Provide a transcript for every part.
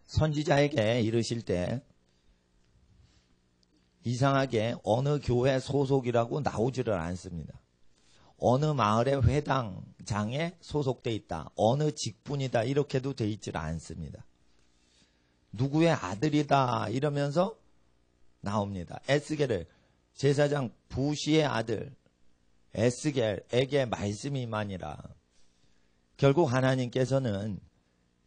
선지자에게 이르실 때 이상하게 어느 교회 소속이라고 나오지를 않습니다. 어느 마을의 회당장에 소속돼 있다. 어느 직분이다. 이렇게도 돼 있질 않습니다. 누구의 아들이다 이러면서 나옵니다. 에스겔을 제사장 부시의 아들 에스겔에게 말씀이 임하니라. 결국 하나님께서는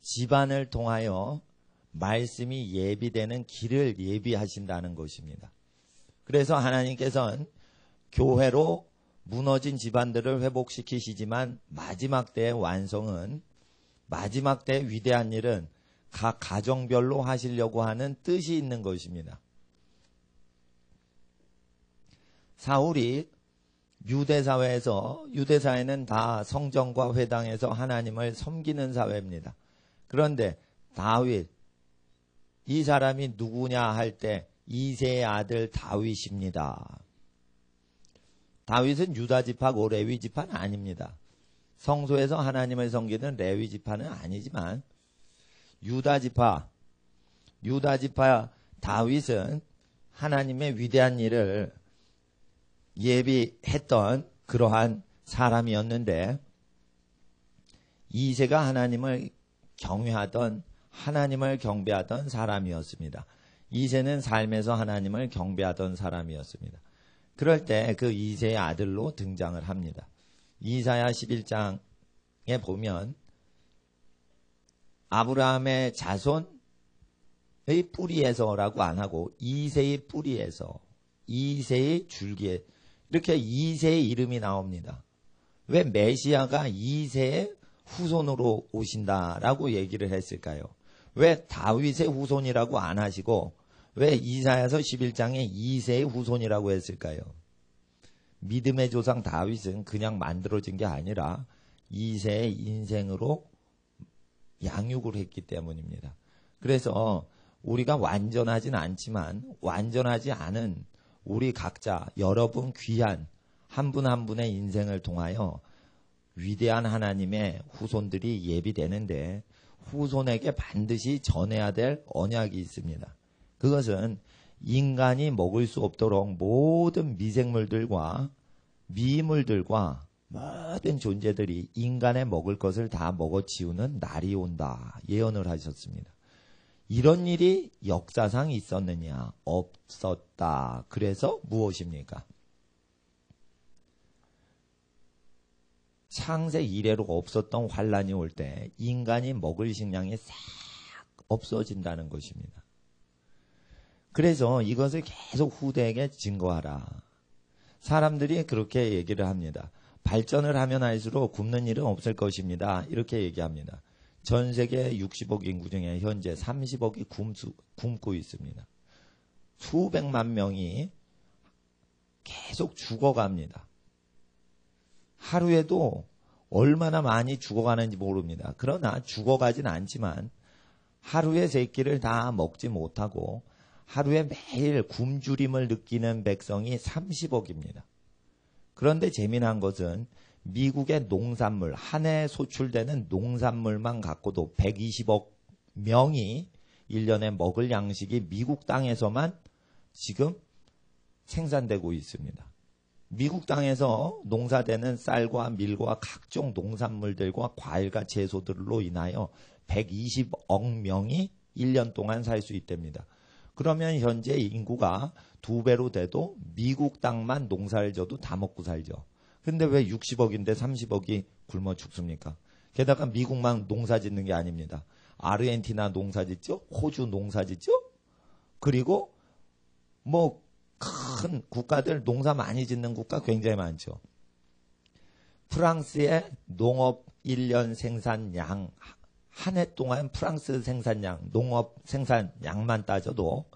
집안을 통하여 말씀이 예비되는 길을 예비하신다는 것입니다. 그래서 하나님께서는 교회로 무너진 집안들을 회복시키시지만 마지막 때의 완성은, 마지막 때의 위대한 일은 각 가정별로 하시려고 하는 뜻이 있는 것입니다. 사울이 유대사회는 다 성전과 회당에서 하나님을 섬기는 사회입니다. 그런데 다윗, 이 사람이 누구냐 할 때 이새의 아들 다윗입니다. 다윗은 유다 지파고 레위 지파는 아닙니다. 성소에서 하나님을 섬기는 레위 지파는 아니지만 유다 지파 다윗은 하나님의 위대한 일을 예비했던 그러한 사람이었는데, 이새가 하나님을 경외하던, 하나님을 경배하던 사람이었습니다. 이새는 삶에서 하나님을 경배하던 사람이었습니다. 그럴 때 그 이새의 아들로 등장을 합니다. 이사야 11장에 보면 아브라함의 자손의 뿌리에서라고 안 하고 이새의 뿌리에서, 이새의 줄기에, 이렇게 이새의 이름이 나옵니다. 왜 메시아가 이새의 후손으로 오신다라고 얘기를 했을까요? 왜 다윗의 후손이라고 안 하시고 왜 이사야서 11장에 이새의 후손이라고 했을까요? 믿음의 조상 다윗은 그냥 만들어진 게 아니라 이새의 인생으로 양육을 했기 때문입니다. 그래서 우리가 완전하진 않지만 완전하지 않은 우리 각자, 여러분 귀한 한 분 한 분의 인생을 통하여 위대한 하나님의 후손들이 예비되는데, 후손에게 반드시 전해야 될 언약이 있습니다. 그것은 인간이 먹을 수 없도록 모든 미생물들과 미물들과 모든 존재들이 인간의 먹을 것을 다 먹어치우는 날이 온다 예언을 하셨습니다. 이런 일이 역사상 있었느냐? 없었다. 그래서 무엇입니까? 창세 이래로 없었던 환란이 올 때 인간이 먹을 식량이 싹 없어진다는 것입니다. 그래서 이것을 계속 후대에게 증거하라. 사람들이 그렇게 얘기를 합니다. 발전을 하면 할수록 굶는 일은 없을 것입니다. 이렇게 얘기합니다. 전 세계 60억 인구 중에 현재 30억이 굶고 있습니다. 수백만 명이 계속 죽어갑니다. 하루에도 얼마나 많이 죽어가는지 모릅니다. 그러나 죽어가진 않지만 하루에 세 끼를 다 먹지 못하고 하루에 매일 굶주림을 느끼는 백성이 30억입니다. 그런데 재미난 것은 미국의 농산물, 한 해에 소출되는 농산물만 갖고도 120억 명이 1년에 먹을 양식이 미국 땅에서만 지금 생산되고 있습니다. 미국 땅에서 농사되는 쌀과 밀과 각종 농산물들과 과일과 채소들로 인하여 120억 명이 1년 동안 살 수 있답니다. 그러면 현재 인구가 2배로 돼도 미국 땅만 농사를 져도 다 먹고 살죠. 근데 왜 60억인데 30억이 굶어 죽습니까? 게다가 미국만 농사 짓는 게 아닙니다. 아르헨티나 농사 짓죠? 호주 농사 짓죠? 그리고 뭐 큰 국가들 농사 많이 짓는 국가 굉장히 많죠. 프랑스의 농업 1년 생산량, 한 해 동안 프랑스 생산량, 농업 생산량만 따져도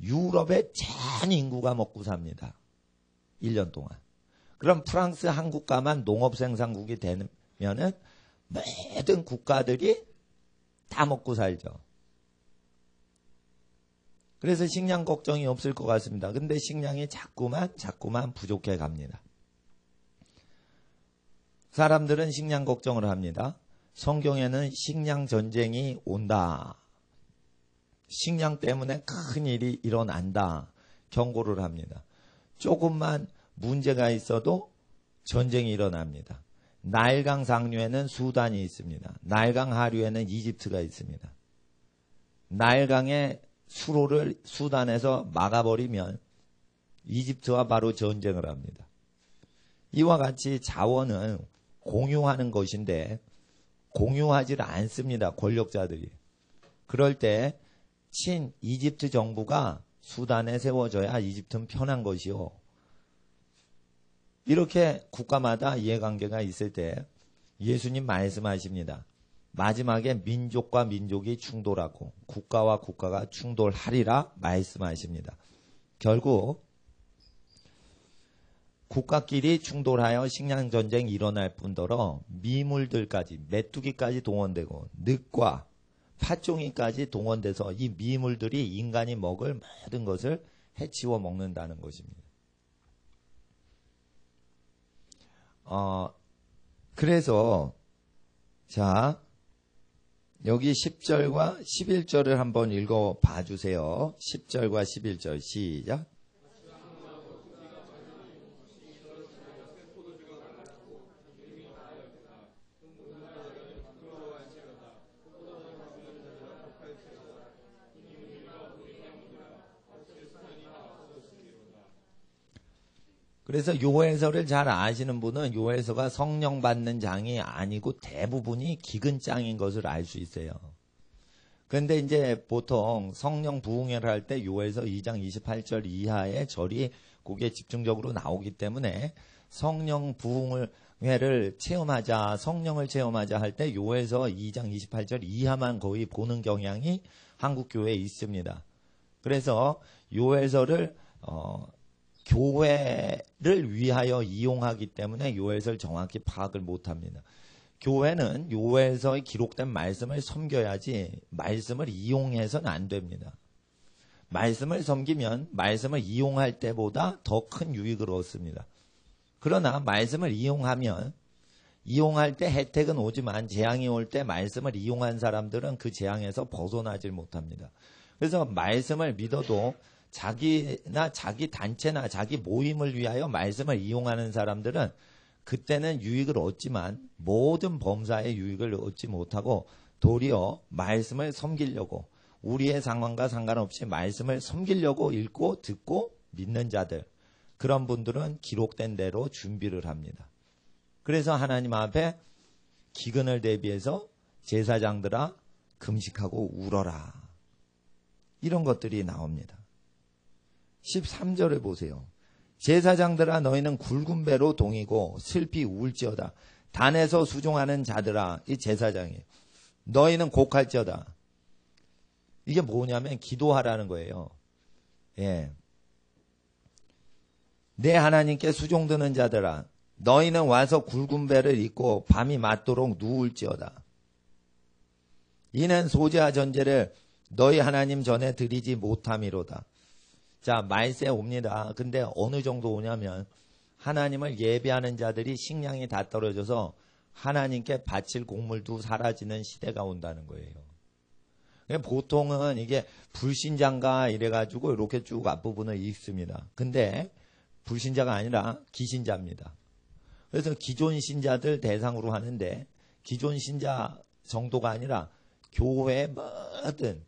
유럽의 전 인구가 먹고 삽니다. 1년 동안. 그럼 프랑스 한 국가만 농업 생산국이 되면은 모든 국가들이 다 먹고 살죠. 그래서 식량 걱정이 없을 것 같습니다. 근데 식량이 자꾸만 부족해 갑니다. 사람들은 식량 걱정을 합니다. 성경에는 식량 전쟁이 온다. 식량 때문에 큰 일이 일어난다. 경고를 합니다. 조금만 문제가 있어도 전쟁이 일어납니다. 나일강 상류에는 수단이 있습니다. 나일강 하류에는 이집트가 있습니다. 나일강의 수로를 수단에서 막아버리면 이집트와 바로 전쟁을 합니다. 이와 같이 자원은 공유하는 것인데 공유하지 않습니다. 권력자들이. 그럴 때 친 이집트 정부가 수단에 세워져야 이집트는 편한 것이요. 이렇게 국가마다 이해관계가 있을 때 예수님 말씀하십니다. 마지막에 민족과 민족이 충돌하고 국가와 국가가 충돌하리라 말씀하십니다. 결국 국가끼리 충돌하여 식량전쟁이 일어날 뿐더러 미물들까지 메뚜기까지 동원되고 늑과 팥종이까지 동원돼서 이 미물들이 인간이 먹을 모든 것을 해치워 먹는다는 것입니다. 그래서 자 여기 10절과 11절을 한번 읽어 봐주세요. 10절과 11절 시작. 그래서 요엘서를 잘 아시는 분은 요엘서가 성령 받는 장이 아니고 대부분이 기근장인 것을 알 수 있어요. 그런데 이제 보통 성령 부흥회를 할 때 요엘서 2장 28절 이하의 절이 그게 집중적으로 나오기 때문에 성령 부흥회를 체험하자, 성령을 체험하자 할 때 요엘서 2장 28절 이하만 거의 보는 경향이 한국 교회에 있습니다. 그래서 요엘서를 교회를 위하여 이용하기 때문에 요엘서를 정확히 파악을 못합니다. 교회는 요엘서에 기록된 말씀을 섬겨야지 말씀을 이용해서는 안 됩니다. 말씀을 섬기면 말씀을 이용할 때보다 더 큰 유익을 얻습니다. 그러나 말씀을 이용하면 이용할 때 혜택은 오지만 재앙이 올 때 말씀을 이용한 사람들은 그 재앙에서 벗어나질 못합니다. 그래서 말씀을 믿어도 자기나 자기 단체나 자기 모임을 위하여 말씀을 이용하는 사람들은 그때는 유익을 얻지만 모든 범사의 유익을 얻지 못하고 도리어 말씀을 섬기려고 우리의 상황과 상관없이 말씀을 섬기려고 읽고 듣고 믿는 자들, 그런 분들은 기록된 대로 준비를 합니다. 그래서 하나님 앞에 기근을 대비해서 제사장들아 금식하고 울어라, 이런 것들이 나옵니다. 13절을 보세요. 제사장들아 너희는 굵은 배로 동이고 슬피 울지어다. 단에서 수종하는 자들아, 이 제사장이 너희는 곡할지어다. 이게 뭐냐면 기도하라는 거예요. 예. 내 하나님께 수종드는 자들아 너희는 와서 굵은 배를 입고 밤이 맞도록 누울지어다. 이는 소재와 전제를 너희 하나님 전에 드리지 못함이로다. 자, 말세 옵니다. 근데 어느 정도 오냐면 하나님을 예배하는 자들이 식량이 다 떨어져서 하나님께 바칠 곡물도 사라지는 시대가 온다는 거예요. 보통은 이게 불신자인가 이래가지고 이렇게 쭉 앞부분을 읽습니다. 근데 불신자가 아니라 기신자입니다. 그래서 기존 신자들 대상으로 하는데 기존 신자 정도가 아니라 교회 뭐든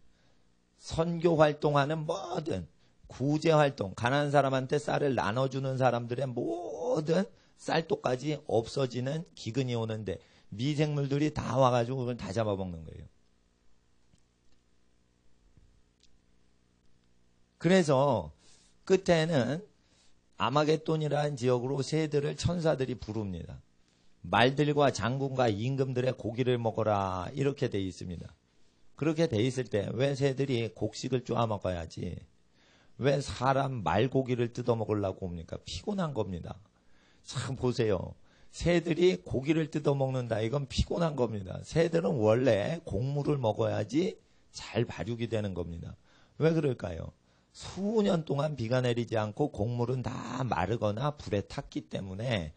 선교 활동하는 뭐든 구제 활동, 가난한 사람한테 쌀을 나눠주는 사람들의 모든 쌀독까지 없어지는 기근이 오는데 미생물들이 다 와가지고 그걸 다 잡아먹는 거예요. 그래서 끝에는 아마겟돈이라는 지역으로 새들을 천사들이 부릅니다. 말들과 장군과 임금들의 고기를 먹어라, 이렇게 돼 있습니다. 그렇게 돼 있을 때 왜 새들이 곡식을 쪼아 먹어야지 왜 사람 말고기를 뜯어 먹으려고 옵니까? 피곤한 겁니다. 참 보세요. 새들이 고기를 뜯어 먹는다. 이건 피곤한 겁니다. 새들은 원래 곡물을 먹어야지 잘 발육이 되는 겁니다. 왜 그럴까요? 수년 동안 비가 내리지 않고 곡물은 다 마르거나 불에 탔기 때문에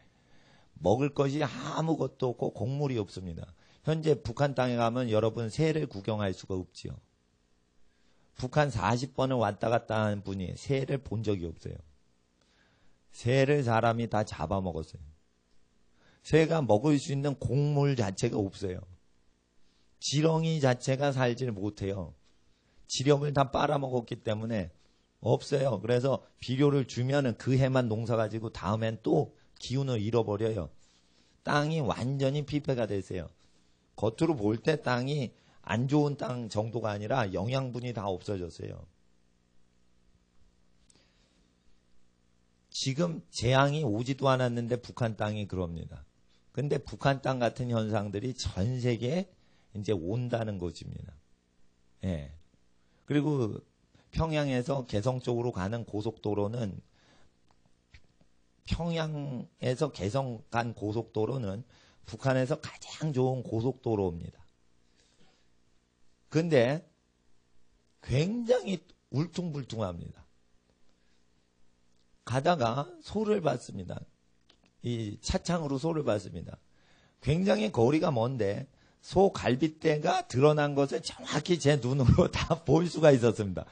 먹을 것이 아무것도 없고 곡물이 없습니다. 현재 북한 땅에 가면 여러분 새를 구경할 수가 없지요. 북한 40번을 왔다 갔다 하는 분이 새를 본 적이 없어요. 새를 사람이 다 잡아먹었어요. 새가 먹을 수 있는 곡물 자체가 없어요. 지렁이 자체가 살질 못해요. 지령을 다 빨아먹었기 때문에 없어요. 그래서 비료를 주면은 그 해만 농사 가지고 다음엔 또 기운을 잃어버려요. 땅이 완전히 피폐가 되세요. 겉으로 볼 때 땅이 안 좋은 땅 정도가 아니라 영양분이 다 없어졌어요. 지금 재앙이 오지도 않았는데 북한 땅이 그럽니다. 근데 북한 땅 같은 현상들이 전 세계에 이제 온다는 것입니다. 예. 그리고 평양에서 개성 쪽으로 가는 고속도로는 평양에서 개성 간 고속도로는 북한에서 가장 좋은 고속도로입니다. 근데 굉장히 울퉁불퉁합니다. 가다가 소를 봤습니다. 이 차창으로 소를 봤습니다. 굉장히 거리가 먼데 소 갈빗대가 드러난 것을 정확히 제 눈으로 다 볼 수가 있었습니다.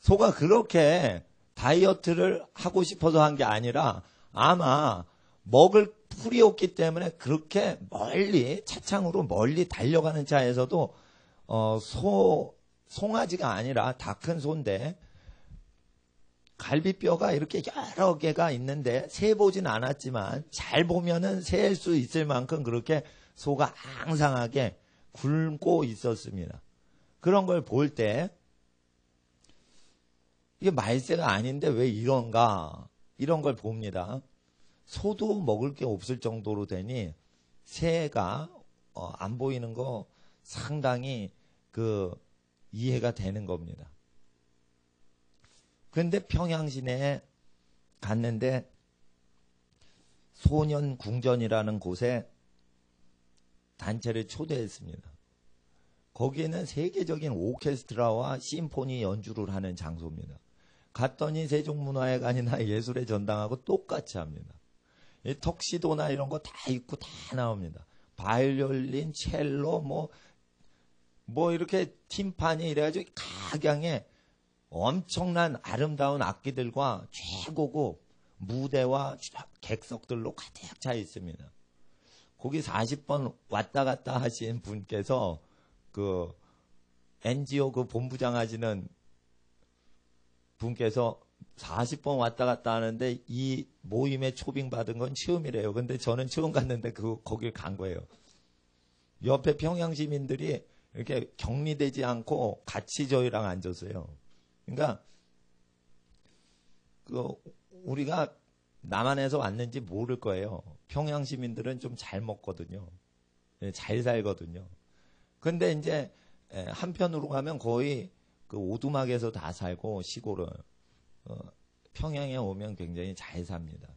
소가 그렇게 다이어트를 하고 싶어서 한 게 아니라 아마 먹을 풀이 없기 때문에 그렇게 멀리 차창으로 멀리 달려가는 차에서도 송아지가 아니라 다 큰 소인데 갈비뼈가 이렇게 여러 개가 있는데 세보진 않았지만 잘 보면은 셀 수 있을 만큼 그렇게 소가 앙상하게 굶고 있었습니다. 그런 걸 볼 때 이게 말세가 아닌데 왜 이런가 이런 걸 봅니다. 소도 먹을 게 없을 정도로 되니 새가 안 보이는 거 상당히 이해가 되는 겁니다. 그런데 평양 시내에 갔는데 소년궁전이라는 곳에 단체를 초대했습니다. 거기에는 세계적인 오케스트라와 심포니 연주를 하는 장소입니다. 갔더니 세종문화회관이나 예술의 전당하고 똑같이 합니다. 턱시도나 이런 거 다 입고 다 나옵니다. 바이올린, 첼로, 뭐 이렇게 팀판이 이래가지고 각양에 엄청난 아름다운 악기들과 최고급 무대와 객석들로 가득 차 있습니다. 거기 40번 왔다 갔다 하신 분께서 NGO 본부장 하시는 분께서 40번 왔다 갔다 하는데 이 모임에 초빙받은 건 처음이래요. 근데 저는 처음 갔는데 거길 간 거예요. 옆에 평양 시민들이 이렇게 격리되지 않고 같이 저희랑 앉았어요. 그러니까 우리가 남한에서 왔는지 모를 거예요. 평양 시민들은 좀 잘 먹거든요. 잘 살거든요. 근데 이제 한편으로 가면 거의 오두막에서 다 살고 시골은 평양에 오면 굉장히 잘 삽니다.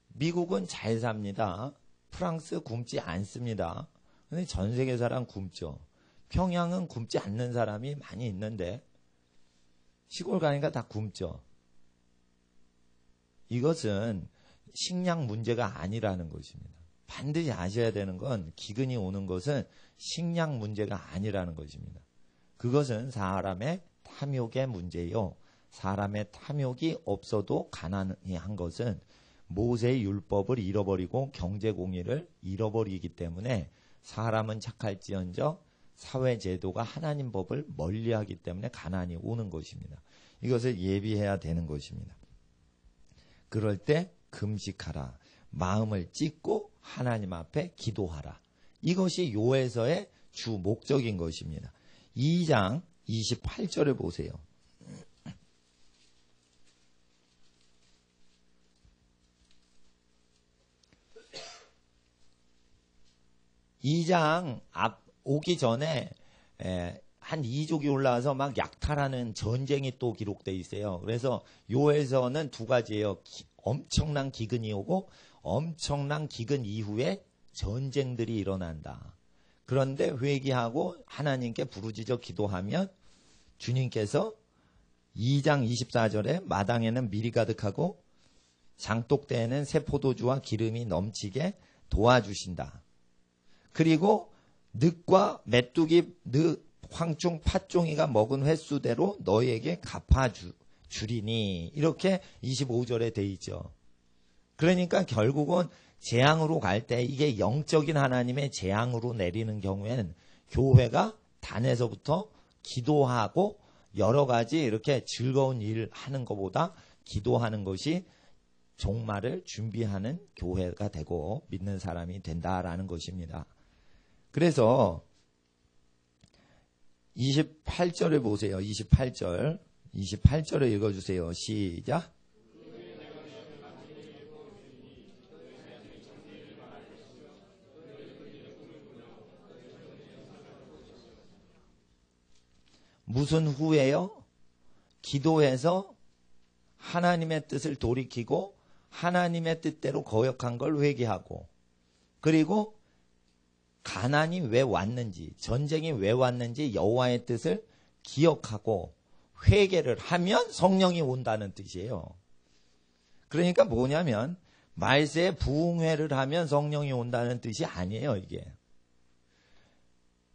미국은 잘 삽니다. 프랑스 굶지 않습니다. 근데 전 세계 사람 굶죠. 평양은 굶지 않는 사람이 많이 있는데 시골 가니까 다 굶죠. 이것은 식량 문제가 아니라는 것입니다. 반드시 아셔야 되는 건 기근이 오는 것은 식량 문제가 아니라는 것입니다. 그것은 사람의 탐욕의 문제요. 사람의 탐욕이 없어도 가난히 한 것은 모세의 율법을 잃어버리고 경제 공의를 잃어버리기 때문에 사람은 착할지언정 사회제도가 하나님 법을 멀리하기 때문에 가난이 오는 것입니다. 이것을 예비해야 되는 것입니다. 그럴 때 금식하라. 마음을 찢고 하나님 앞에 기도하라. 이것이 요에서의 주 목적인 것입니다. 2장 28절을 보세요. 2장 앞 오기 전에 한 2족이 올라와서 막 약탈하는 전쟁이 또 기록되어 있어요. 그래서 요에서는 두 가지예요. 엄청난 기근이 오고 엄청난 기근 이후에 전쟁들이 일어난다. 그런데 회개하고 하나님께 부르짖어 기도하면 주님께서 2장 24절에 마당에는 밀이 가득하고 장독대에는 새 포도주와 기름이 넘치게 도와주신다. 그리고 늑과 메뚜기 황충 팥종이가 먹은 횟수대로 너희에게 갚아주리니 이렇게 25절에 돼 있죠. 그러니까 결국은 재앙으로 갈 때 이게 영적인 하나님의 재앙으로 내리는 경우에는 교회가 단에서부터 기도하고 여러 가지 이렇게 즐거운 일을 하는 것보다 기도하는 것이 종말을 준비하는 교회가 되고 믿는 사람이 된다라는 것입니다. 그래서 28절을 보세요. 28절을 읽어주세요. 시작. 무슨 후에요? 기도해서 하나님의 뜻을 돌이키고 하나님의 뜻대로 거역한 걸 회개하고 그리고 가난이 왜 왔는지 전쟁이 왜 왔는지 여호와의 뜻을 기억하고 회개를 하면 성령이 온다는 뜻이에요. 그러니까 뭐냐면 말세에 부흥회를 하면 성령이 온다는 뜻이 아니에요. 이게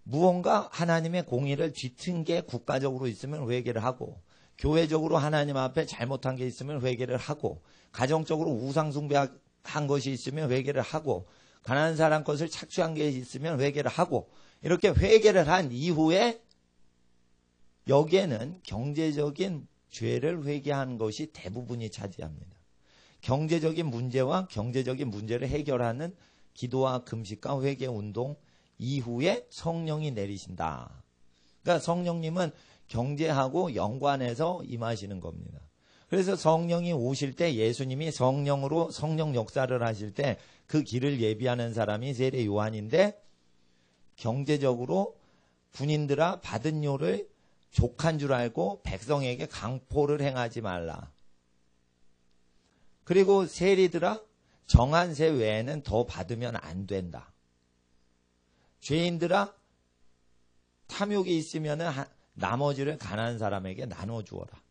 무언가 하나님의 공의를 뒤튼 게 국가적으로 있으면 회개를 하고 교회적으로 하나님 앞에 잘못한 게 있으면 회개를 하고 가정적으로 우상숭배한 것이 있으면 회개를 하고 가난한 사람 것을 착취한 게 있으면 회개를 하고 이렇게 회개를 한 이후에 여기에는 경제적인 죄를 회개하는 것이 대부분이 차지합니다. 경제적인 문제와 경제적인 문제를 해결하는 기도와 금식과 회개 운동 이후에 성령이 내리신다. 그러니까 성령님은 경제하고 연관해서 임하시는 겁니다. 그래서 성령이 오실 때 예수님이 성령으로 성령 역사를 하실 때 그 길을 예비하는 사람이 세례 요한인데 경제적으로 군인들아 받은 요를 족한 줄 알고 백성에게 강포를 행하지 말라. 그리고 세리들아 정한 세 외에는 더 받으면 안 된다. 죄인들아 탐욕이 있으면 나머지를 가난한 사람에게 나눠주어라.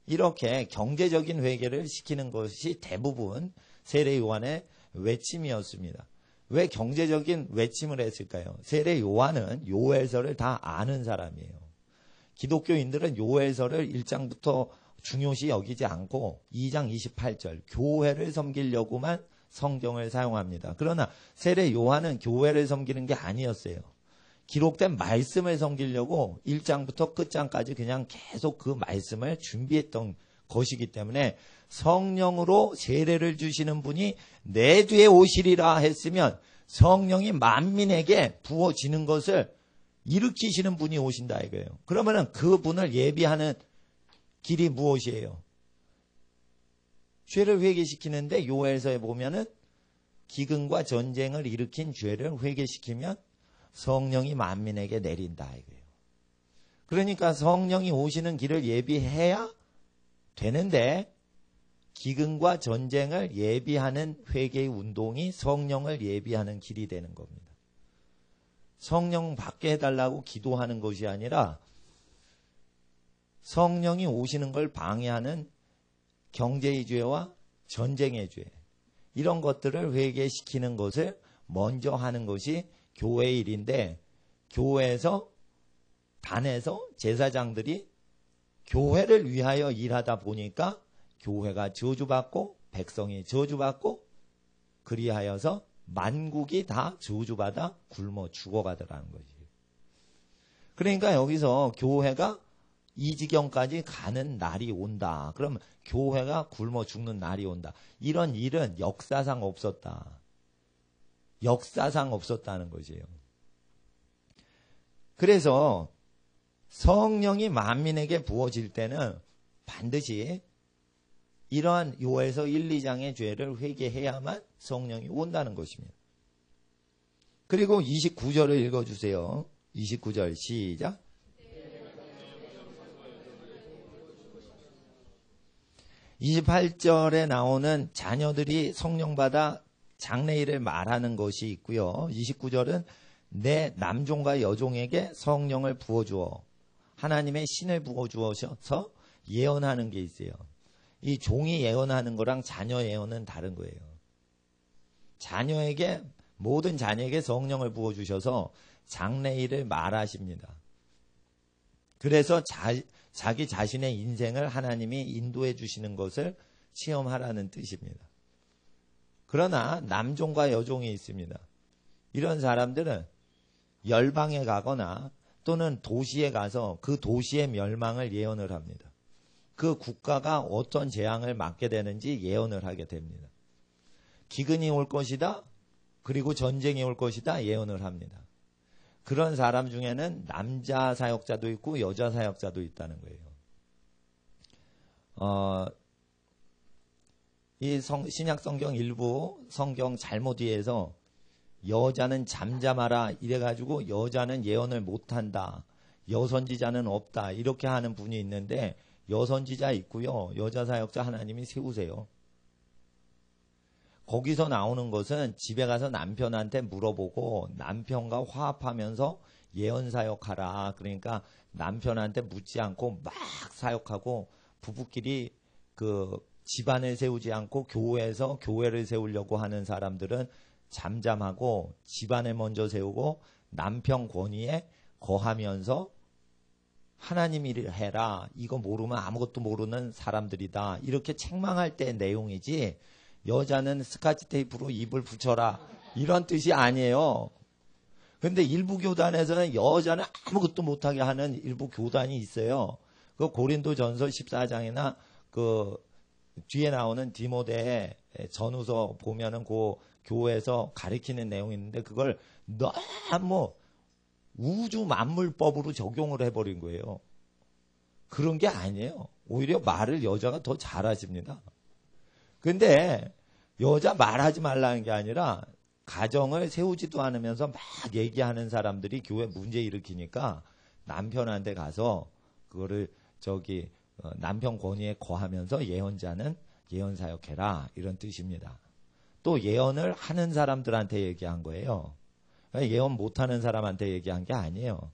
이렇게 경제적인 회개를 시키는 것이 대부분 세례 요한의 외침이었습니다. 왜 경제적인 외침을 했을까요? 세례 요한은 요엘서를 다 아는 사람이에요. 기독교인들은 요엘서를 1장부터 중요시 여기지 않고 2장 28절 교회를 섬기려고만 성경을 사용합니다. 그러나 세례 요한은 교회를 섬기는 게 아니었어요. 기록된 말씀을 섬기려고 1장부터 끝장까지 그냥 계속 그 말씀을 준비했던 것이기 때문에 성령으로 세례를 주시는 분이 내 뒤에 오시리라 했으면 성령이 만민에게 부어지는 것을 일으키시는 분이 오신다 이거예요. 그러면은 그분을 예비하는 길이 무엇이에요? 죄를 회개시키는데 요엘서에 보면은 기근과 전쟁을 일으킨 죄를 회개시키면 성령이 만민에게 내린다 이거예요. 그러니까 성령이 오시는 길을 예비해야 되는데 기근과 전쟁을 예비하는 회개의 운동이 성령을 예비하는 길이 되는 겁니다. 성령 받게 해달라고 기도하는 것이 아니라 성령이 오시는 걸 방해하는 경제의 죄와 전쟁의 죄 이런 것들을 회개시키는 것을 먼저 하는 것이 교회의 일인데 교회에서 단에서 제사장들이 교회를 위하여 일하다 보니까 교회가 저주받고 백성이 저주받고 그리하여서 만국이 다 저주받아 굶어 죽어가더라는 거지. 그러니까 여기서 교회가 이 지경까지 가는 날이 온다. 그러면 교회가 굶어 죽는 날이 온다. 이런 일은 역사상 없었다. 역사상 없었다는 거지요. 그래서 성령이 만민에게 부어질 때는 반드시 이러한 요엘서 1, 2장의 죄를 회개해야만 성령이 온다는 것입니다. 그리고 29절을 읽어주세요. 29절 시작. 28절에 나오는 자녀들이 성령받아 장래일을 말하는 것이 있고요. 29절은 내 남종과 여종에게 성령을 부어주어 하나님의 신을 부어주어서 예언하는 게 있어요. 이 종이 예언하는 거랑 자녀 예언은 다른 거예요. 자녀에게 모든 자녀에게 성령을 부어주셔서 장래일을 말하십니다. 그래서 자기 자신의 인생을 하나님이 인도해 주시는 것을 체험하라는 뜻입니다. 그러나 남종과 여종이 있습니다. 이런 사람들은 열방에 가거나 또는 도시에 가서 그 도시의 멸망을 예언을 합니다. 그 국가가 어떤 재앙을 맞게 되는지 예언을 하게 됩니다. 기근이 올 것이다. 그리고 전쟁이 올 것이다. 예언을 합니다. 그런 사람 중에는 남자 사역자도 있고 여자 사역자도 있다는 거예요. 이 신약 성경 일부 성경 잘못 이해해서 여자는 잠잠하라 이래가지고 여자는 예언을 못한다. 여선지자는 없다. 이렇게 하는 분이 있는데 여선지자 있고요. 여자 사역자 하나님이 세우세요. 거기서 나오는 것은 집에 가서 남편한테 물어보고 남편과 화합하면서 예언 사역하라. 그러니까 남편한테 묻지 않고 막 사역하고 부부끼리 그 집안을 세우지 않고 교회에서 교회를 세우려고 하는 사람들은 잠잠하고 집안을 먼저 세우고 남편 권위에 거하면서 하나님 일을 해라. 이거 모르면 아무것도 모르는 사람들이다. 이렇게 책망할 때 내용이지 여자는 스카치 테이프로 입을 붙여라. 이런 뜻이 아니에요. 근데 일부 교단에서는 여자는 아무것도 못하게 하는 일부 교단이 있어요. 그 고린도전서 14장이나 그 뒤에 나오는 디모데 전후서 보면은 그 교회에서 가르치는 내용이 있는데 그걸 너무 우주 만물법으로 적용을 해버린 거예요. 그런 게 아니에요. 오히려 말을 여자가 더 잘하십니다. 근데 여자 말하지 말라는 게 아니라 가정을 세우지도 않으면서 막 얘기하는 사람들이 교회 문제 일으키니까 남편한테 가서 그거를 남편 권위에 거하면서 예언자는 예언 사역해라 이런 뜻입니다. 또 예언을 하는 사람들한테 얘기한 거예요. 예언 못하는 사람한테 얘기한 게 아니에요.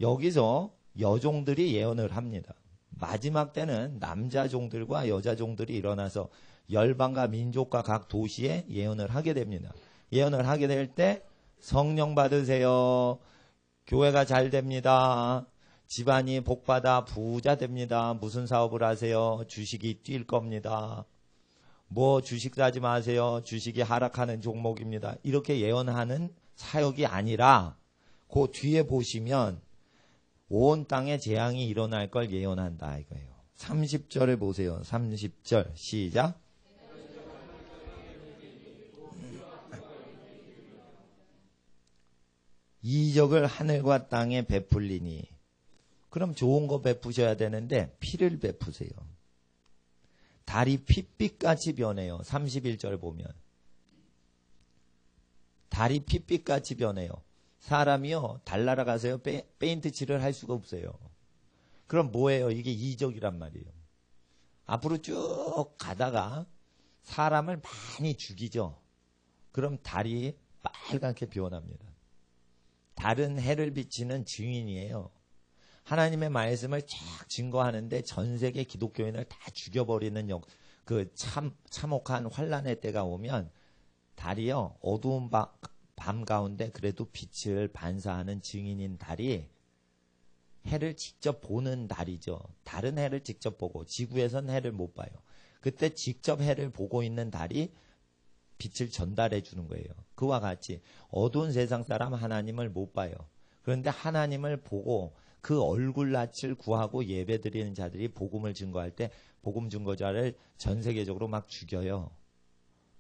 여기서 여종들이 예언을 합니다. 마지막 때는 남자 종들과 여자 종들이 일어나서 열방과 민족과 각 도시에 예언을 하게 됩니다. 예언을 하게 될 때 성령 받으세요. 교회가 잘 됩니다. 집안이 복받아 부자 됩니다. 무슨 사업을 하세요? 주식이 뛸 겁니다. 뭐 주식 사지 마세요. 주식이 하락하는 종목입니다. 이렇게 예언하는 사역이 아니라 그 뒤에 보시면 온 땅에 재앙이 일어날 걸 예언한다 이거예요. 30절을 보세요. 30절 시작. 이적을 하늘과 땅에 베풀리니 그럼 좋은 거 베푸셔야 되는데 피를 베푸세요. 달이 핏빛같이 변해요. 31절 보면 달이 핏빛같이 변해요. 사람이요 달 날아가서요 페인트 칠을 할 수가 없어요. 그럼 뭐예요? 이게 이적이란 말이에요. 앞으로 쭉 가다가 사람을 많이 죽이죠. 그럼 달이 빨갛게 변합니다. 달은 해를 비치는 증인이에요. 하나님의 말씀을 쫙 증거하는데 전 세계 기독교인을 다 죽여버리는 그 참혹한 환란의 때가 오면 달이요 어두운 밤 가운데 그래도 빛을 반사하는 증인인 달이 해를 직접 보는 달이죠. 달은 해를 직접 보고 지구에선 해를 못 봐요. 그때 직접 해를 보고 있는 달이 빛을 전달해 주는 거예요. 그와 같이 어두운 세상 사람 하나님을 못 봐요. 그런데 하나님을 보고 그 얼굴낯을 구하고 예배드리는 자들이 복음을 증거할 때 복음 증거자를 전 세계적으로 막 죽여요.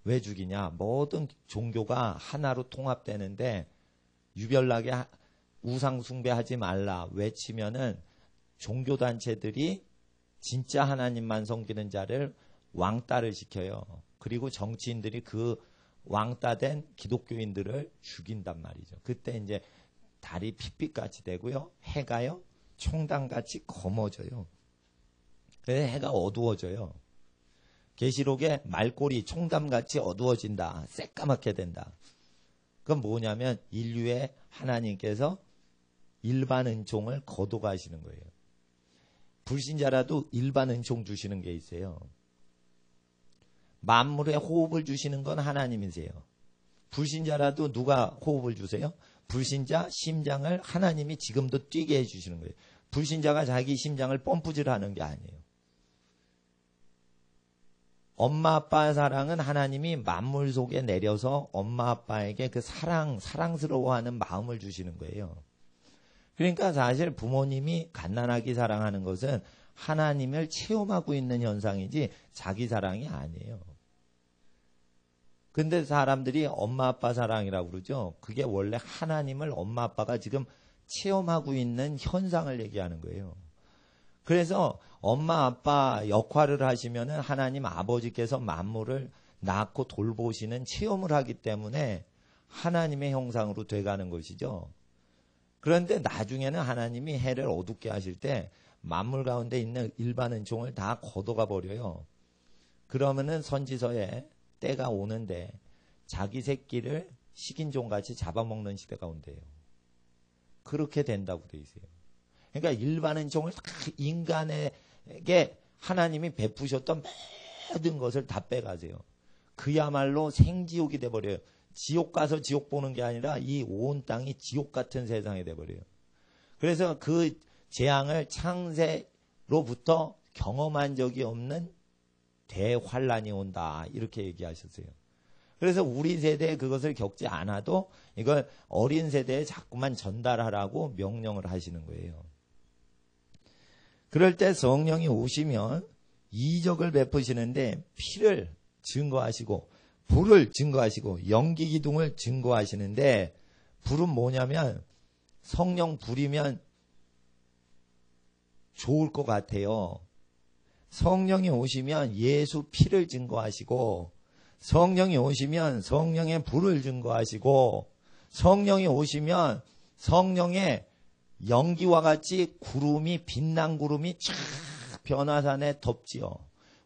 왜 죽이냐? 모든 종교가 하나로 통합되는데 유별나게 우상 숭배하지 말라 외치면은 종교단체들이 진짜 하나님만 섬기는 자를 왕따를 시켜요. 그리고 정치인들이 그 왕따된 기독교인들을 죽인단 말이죠. 그때 이제 달이 핏빛같이 되고요. 해가요. 총당같이 검어져요. 그래서 해가 어두워져요. 계시록에 말꼬리 총담같이 어두워진다. 새까맣게 된다. 그건 뭐냐면 인류의 하나님께서 일반 은총을 거둬가시는 거예요. 불신자라도 일반 은총 주시는 게 있어요. 만물에 호흡을 주시는 건 하나님이세요. 불신자라도 누가 호흡을 주세요? 불신자 심장을 하나님이 지금도 뛰게 해주시는 거예요. 불신자가 자기 심장을 펌프질하는 게 아니에요. 엄마 아빠의 사랑은 하나님이 만물 속에 내려서 엄마 아빠에게 그 사랑스러워하는 마음을 주시는 거예요. 그러니까 사실 부모님이 갓난아기 사랑하는 것은 하나님을 체험하고 있는 현상이지 자기 사랑이 아니에요. 근데 사람들이 엄마 아빠 사랑이라고 그러죠. 그게 원래 하나님을 엄마 아빠가 지금 체험하고 있는 현상을 얘기하는 거예요. 그래서 엄마 아빠 역할을 하시면은 하나님 아버지께서 만물을 낳고 돌보시는 체험을 하기 때문에 하나님의 형상으로 돼가는 것이죠. 그런데 나중에는 하나님이 해를 어둡게 하실 때 만물 가운데 있는 일반 은총을 다 걷어가 버려요. 그러면은 선지서에 때가 오는데 자기 새끼를 식인종같이 잡아먹는 시대가 온대요. 그렇게 된다고 돼 있어요. 그러니까 일반 은총을 다 인간에게 하나님이 베푸셨던 모든 것을 다 빼가세요. 그야말로 생지옥이 돼버려요. 지옥 가서 지옥 보는 게 아니라 이 온 땅이 지옥 같은 세상이 돼버려요. 그래서 그 재앙을 창세로부터 경험한 적이 없는 대환란이 온다 이렇게 얘기하셨어요. 그래서 우리 세대에 그것을 겪지 않아도 이걸 어린 세대에 자꾸만 전달하라고 명령을 하시는 거예요. 그럴 때 성령이 오시면 이적을 베푸시는데 피를 증거하시고 불을 증거하시고 연기 기둥을 증거하시는데 불은 뭐냐면 성령 불이면 좋을 것 같아요. 성령이 오시면 예수 피를 증거하시고 성령이 오시면 성령의 불을 증거하시고 성령이 오시면 성령의 연기와 같이 구름이 빛난 구름이 쫙 변화산에 덮지요.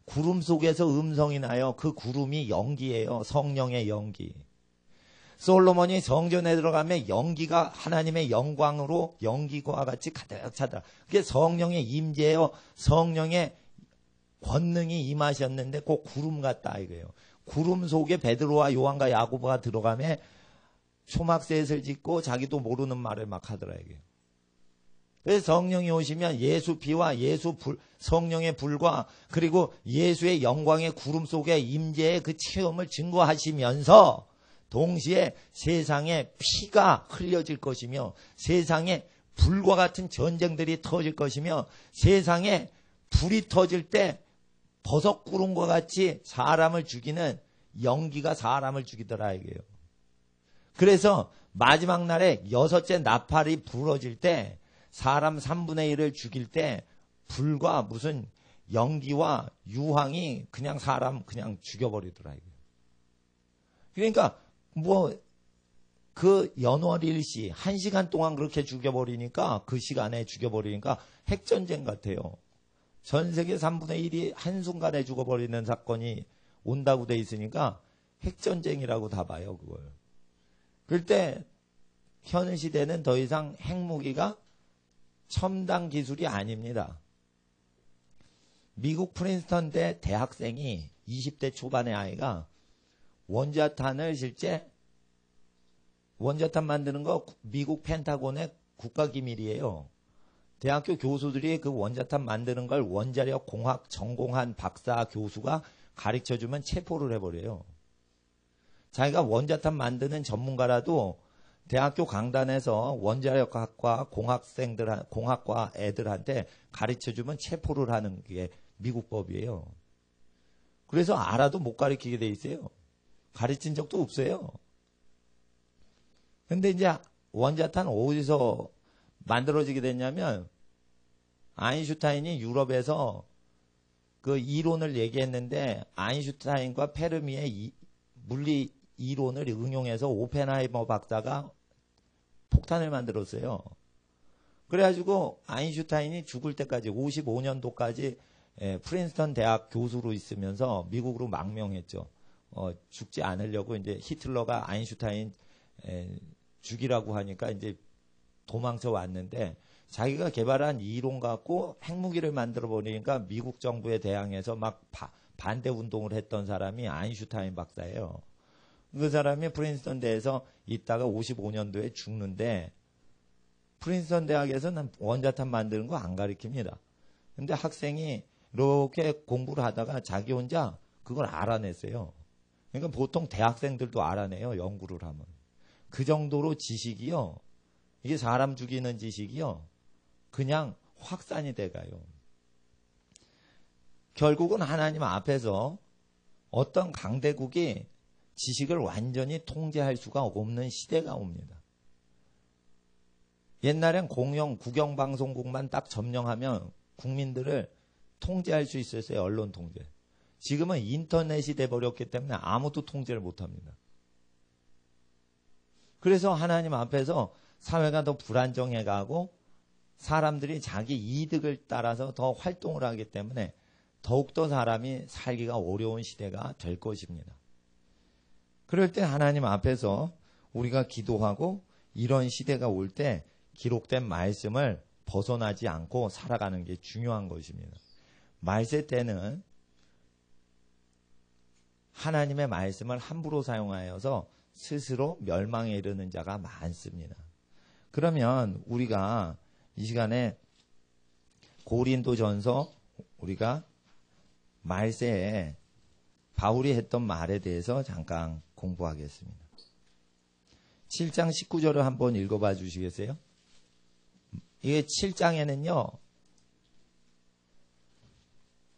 구름 속에서 음성이 나요. 그 구름이 연기예요. 성령의 연기. 솔로몬이 성전에 들어가면 연기가 하나님의 영광으로 연기와 같이 가득 차더라. 그게 성령의 임재예요. 성령의 권능이 임하셨는데 그 구름 같다 이거예요. 구름 속에 베드로와 요한과 야고보가 들어가면 초막셋을 짓고 자기도 모르는 말을 막 하더라 이게. 그래서 성령이 오시면 예수 피와 예수 불, 성령의 불과 그리고 예수의 영광의 구름 속에 임재의 그 체험을 증거하시면서 동시에 세상에 피가 흘려질 것이며 세상에 불과 같은 전쟁들이 터질 것이며 세상에 불이 터질 때 버섯 구름과 같이 사람을 죽이는 연기가 사람을 죽이더라 이게요. 그래서 마지막 날에 6째 나팔이 불어질 때 사람 3분의 1을 죽일 때 불과 무슨 연기와 유황이 그냥 사람 그냥 죽여버리더라 이게요. 그러니까 뭐 그 연월일시 1시간 동안 그렇게 죽여버리니까 그 시간에 죽여버리니까 핵전쟁 같아요. 전 세계 3분의 1이 한순간에 죽어버리는 사건이 온다고 돼 있으니까 핵전쟁이라고 다 봐요, 그걸. 그럴 때, 현 시대는 더 이상 핵무기가 첨단 기술이 아닙니다. 미국 프린스턴대 대학생이 20대 초반의 아이가 원자탄을 실제, 원자탄 만드는 거 미국 펜타곤의 국가기밀이에요. 대학교 교수들이 그 원자탄 만드는 걸 원자력 공학 전공한 박사 교수가 가르쳐주면 체포를 해버려요. 자기가 원자탄 만드는 전문가라도 대학교 강단에서 원자력학과 공학과 애들한테 가르쳐주면 체포를 하는 게 미국 법이에요. 그래서 알아도 못 가르치게 돼 있어요. 가르친 적도 없어요. 근데 이제 원자탄 어디서 만들어지게 됐냐면 아인슈타인이 유럽에서 그 이론을 얘기했는데 아인슈타인과 페르미의 물리 이론을 응용해서 오펜하이머 박사가 폭탄을 만들었어요. 그래가지고 아인슈타인이 죽을 때까지 55년도까지 프린스턴 대학 교수로 있으면서 미국으로 망명했죠. 죽지 않으려고 이제 히틀러가 아인슈타인 죽이라고 하니까 이제 도망쳐 왔는데 자기가 개발한 이론 갖고 핵무기를 만들어 버리니까 미국 정부에 대항해서 막 반대 운동을 했던 사람이 아인슈타인 박사예요. 그 사람이 프린스턴대에서 있다가 55년도에 죽는데 프린스턴 대학에서는 원자탄 만드는 거 안 가르칩니다. 근데 학생이 이렇게 공부를 하다가 자기 혼자 그걸 알아냈어요. 그러니까 보통 대학생들도 알아내요. 연구를 하면. 그 정도로 지식이요. 이게 사람 죽이는 지식이요. 그냥 확산이 돼가요. 결국은 하나님 앞에서 어떤 강대국이 지식을 완전히 통제할 수가 없는 시대가 옵니다. 옛날엔 국영방송국만 딱 점령하면 국민들을 통제할 수 있었어요. 언론 통제. 지금은 인터넷이 돼버렸기 때문에 아무도 통제를 못합니다. 그래서 하나님 앞에서 사회가 더 불안정해가고 사람들이 자기 이득을 따라서 더 활동을 하기 때문에 더욱더 사람이 살기가 어려운 시대가 될 것입니다. 그럴 때 하나님 앞에서 우리가 기도하고 이런 시대가 올 때 기록된 말씀을 벗어나지 않고 살아가는 게 중요한 것입니다. 말세 때는 하나님의 말씀을 함부로 사용하여서 스스로 멸망에 이르는 자가 많습니다. 그러면 우리가 이 시간에 고린도전서 우리가 말세에 바울이 했던 말에 대해서 잠깐 공부하겠습니다. 7장 19절을 한번 읽어봐 주시겠어요? 이게 7장에는요.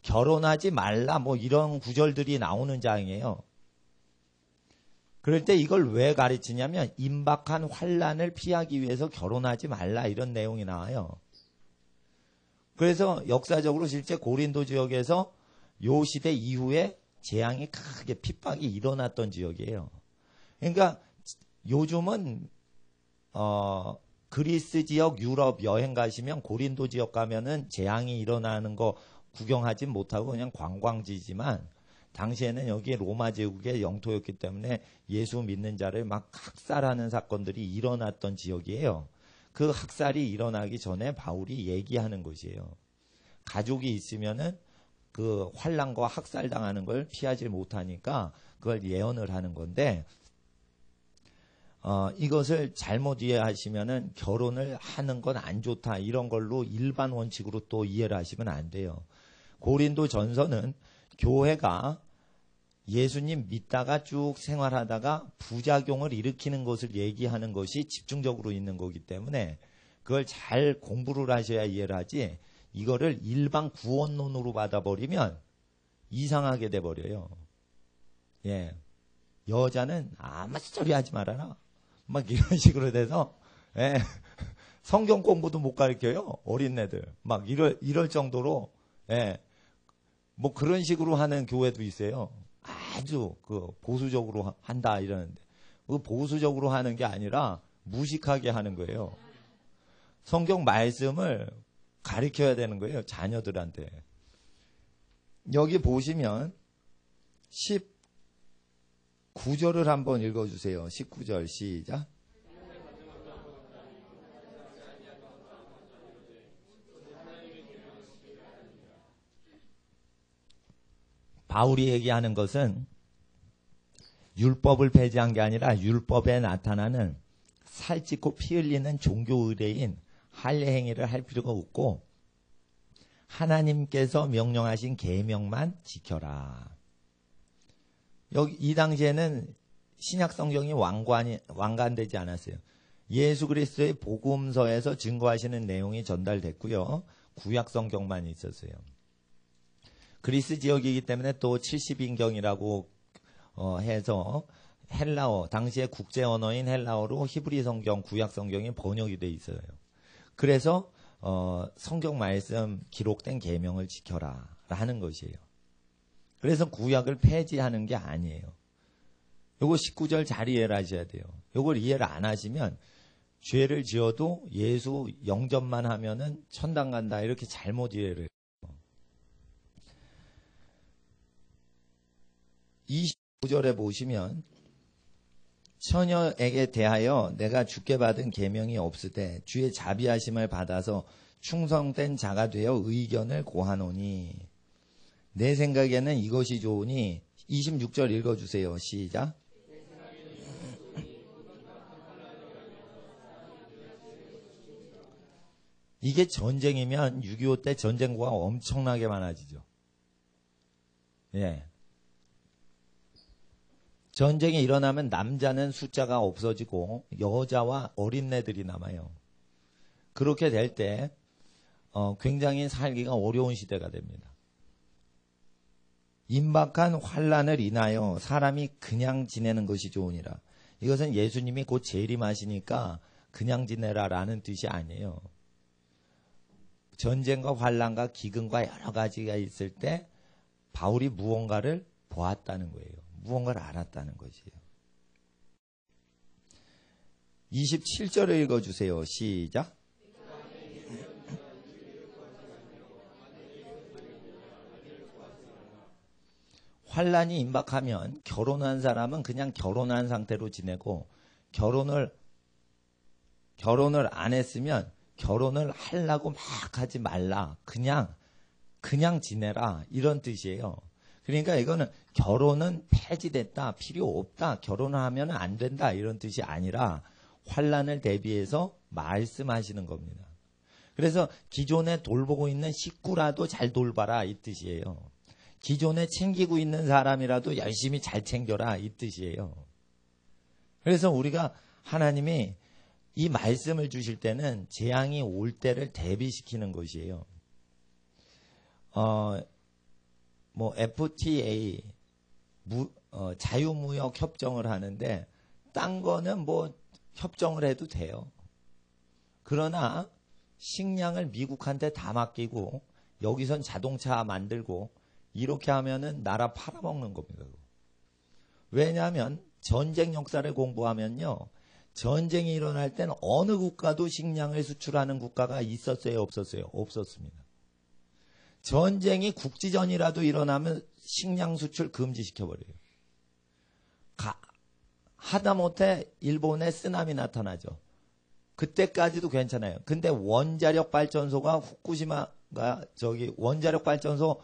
결혼하지 말라 뭐 이런 구절들이 나오는 장이에요. 그럴 때 이걸 왜 가르치냐면 임박한 환난을 피하기 위해서 결혼하지 말라 이런 내용이 나와요. 그래서 역사적으로 실제 고린도 지역에서 요 시대 이후에 재앙이 크게 핍박이 일어났던 지역이에요. 그러니까 요즘은 그리스 지역, 유럽 여행 가시면 고린도 지역 가면은 재앙이 일어나는 거 구경하지 못하고 그냥 관광지지만 당시에는 여기 로마 제국의 영토였기 때문에 예수 믿는 자를 막 학살하는 사건들이 일어났던 지역이에요. 그 학살이 일어나기 전에 바울이 얘기하는 것이에요. 가족이 있으면은 그 환난과 학살당하는 걸 피하지 못하니까 그걸 예언을 하는 건데 이것을 잘못 이해하시면은 결혼을 하는 건 안 좋다 이런 걸로 일반 원칙으로 또 이해를 하시면 안 돼요. 고린도 전서는 교회가 예수님 믿다가 쭉 생활하다가 부작용을 일으키는 것을 얘기하는 것이 집중적으로 있는 거기 때문에 그걸 잘 공부를 하셔야 이해를 하지 이거를 일반 구원론으로 받아버리면 이상하게 돼버려요. 예. 여자는 아무 소리 하지 말아라. 막 이런 식으로 돼서, 예. 성경 공부도 못 가르쳐요. 어린애들. 막 이럴 정도로, 예. 뭐 그런 식으로 하는 교회도 있어요. 아주 보수적으로 한다 이러는데. 그 보수적으로 하는 게 아니라 무식하게 하는 거예요. 성경 말씀을 가르쳐야 되는 거예요. 자녀들한테. 여기 보시면 19절을 한번 읽어주세요. 19절 시작. 바울이 얘기하는 것은 율법을 폐지한 게 아니라 율법에 나타나는 살찌고 피 흘리는 종교 의례인 할례 행위를 할 필요가 없고 하나님께서 명령하신 계명만 지켜라. 여기 이 당시에는 신약 성경이 완간되지 않았어요. 예수 그리스도의 복음서에서 증거하시는 내용이 전달됐고요. 구약 성경만 있었어요. 그리스 지역이기 때문에 또 70인경이라고 해서 헬라어, 당시의 국제 언어인 헬라어로 히브리 성경, 구약 성경이 번역이 돼 있어요. 그래서 성경 말씀 기록된 계명을 지켜라 하는 것이에요. 그래서 구약을 폐지하는 게 아니에요. 요거 19절 잘 이해를 하셔야 돼요. 요걸 이해를 안 하시면 죄를 지어도 예수 영접만 하면은 천당 간다 이렇게 잘못 이해를 해요. 25절에 보시면 처녀에게 대하여 내가 주께 받은 계명이 없으되 주의 자비하심을 받아서 충성된 자가 되어 의견을 고하노니 내 생각에는 이것이 좋으니 26절 읽어주세요. 시작. 이게 전쟁이면 6.25 때 전쟁고가 엄청나게 많아지죠. 예. 전쟁이 일어나면 남자는 숫자가 없어지고 여자와 어린애들이 남아요. 그렇게 될 때 굉장히 살기가 어려운 시대가 됩니다. 임박한 환란을 인하여 사람이 그냥 지내는 것이 좋으니라. 이것은 예수님이 곧 재림하시니까 그냥 지내라라는 뜻이 아니에요. 전쟁과 환란과 기근과 여러 가지가 있을 때 바울이 무언가를 보았다는 거예요. 무언가를 알았다는 것이에요. 27절을 읽어주세요. 시작. 환란이 임박하면 결혼한 사람은 그냥 결혼한 상태로 지내고 결혼을 안 했으면 결혼을 하려고 막 하지 말라. 그냥 지내라. 이런 뜻이에요. 그러니까 이거는 결혼은 폐지됐다. 필요 없다. 결혼을 하면 안 된다. 이런 뜻이 아니라 환란을 대비해서 말씀하시는 겁니다. 그래서 기존에 돌보고 있는 식구라도 잘 돌봐라. 이 뜻이에요. 기존에 챙기고 있는 사람이라도 열심히 잘 챙겨라. 이 뜻이에요. 그래서 우리가 하나님이 이 말씀을 주실 때는 재앙이 올 때를 대비시키는 것이에요. FTA, 자유무역 협정을 하는데, 딴 거는 협정을 해도 돼요. 그러나, 식량을 미국한테 다 맡기고, 여기선 자동차 만들고, 이렇게 하면은 나라 팔아먹는 겁니다. 왜냐하면, 전쟁 역사를 공부하면요, 전쟁이 일어날 때는 어느 국가도 식량을 수출하는 국가가 있었어요, 없었어요? 없었습니다. 전쟁이 국지전이라도 일어나면 식량 수출 금지시켜버려요. 하다못해 일본에 쓰나미 나타나죠. 그때까지도 괜찮아요. 근데 원자력 발전소가 후쿠시마가 원자력 발전소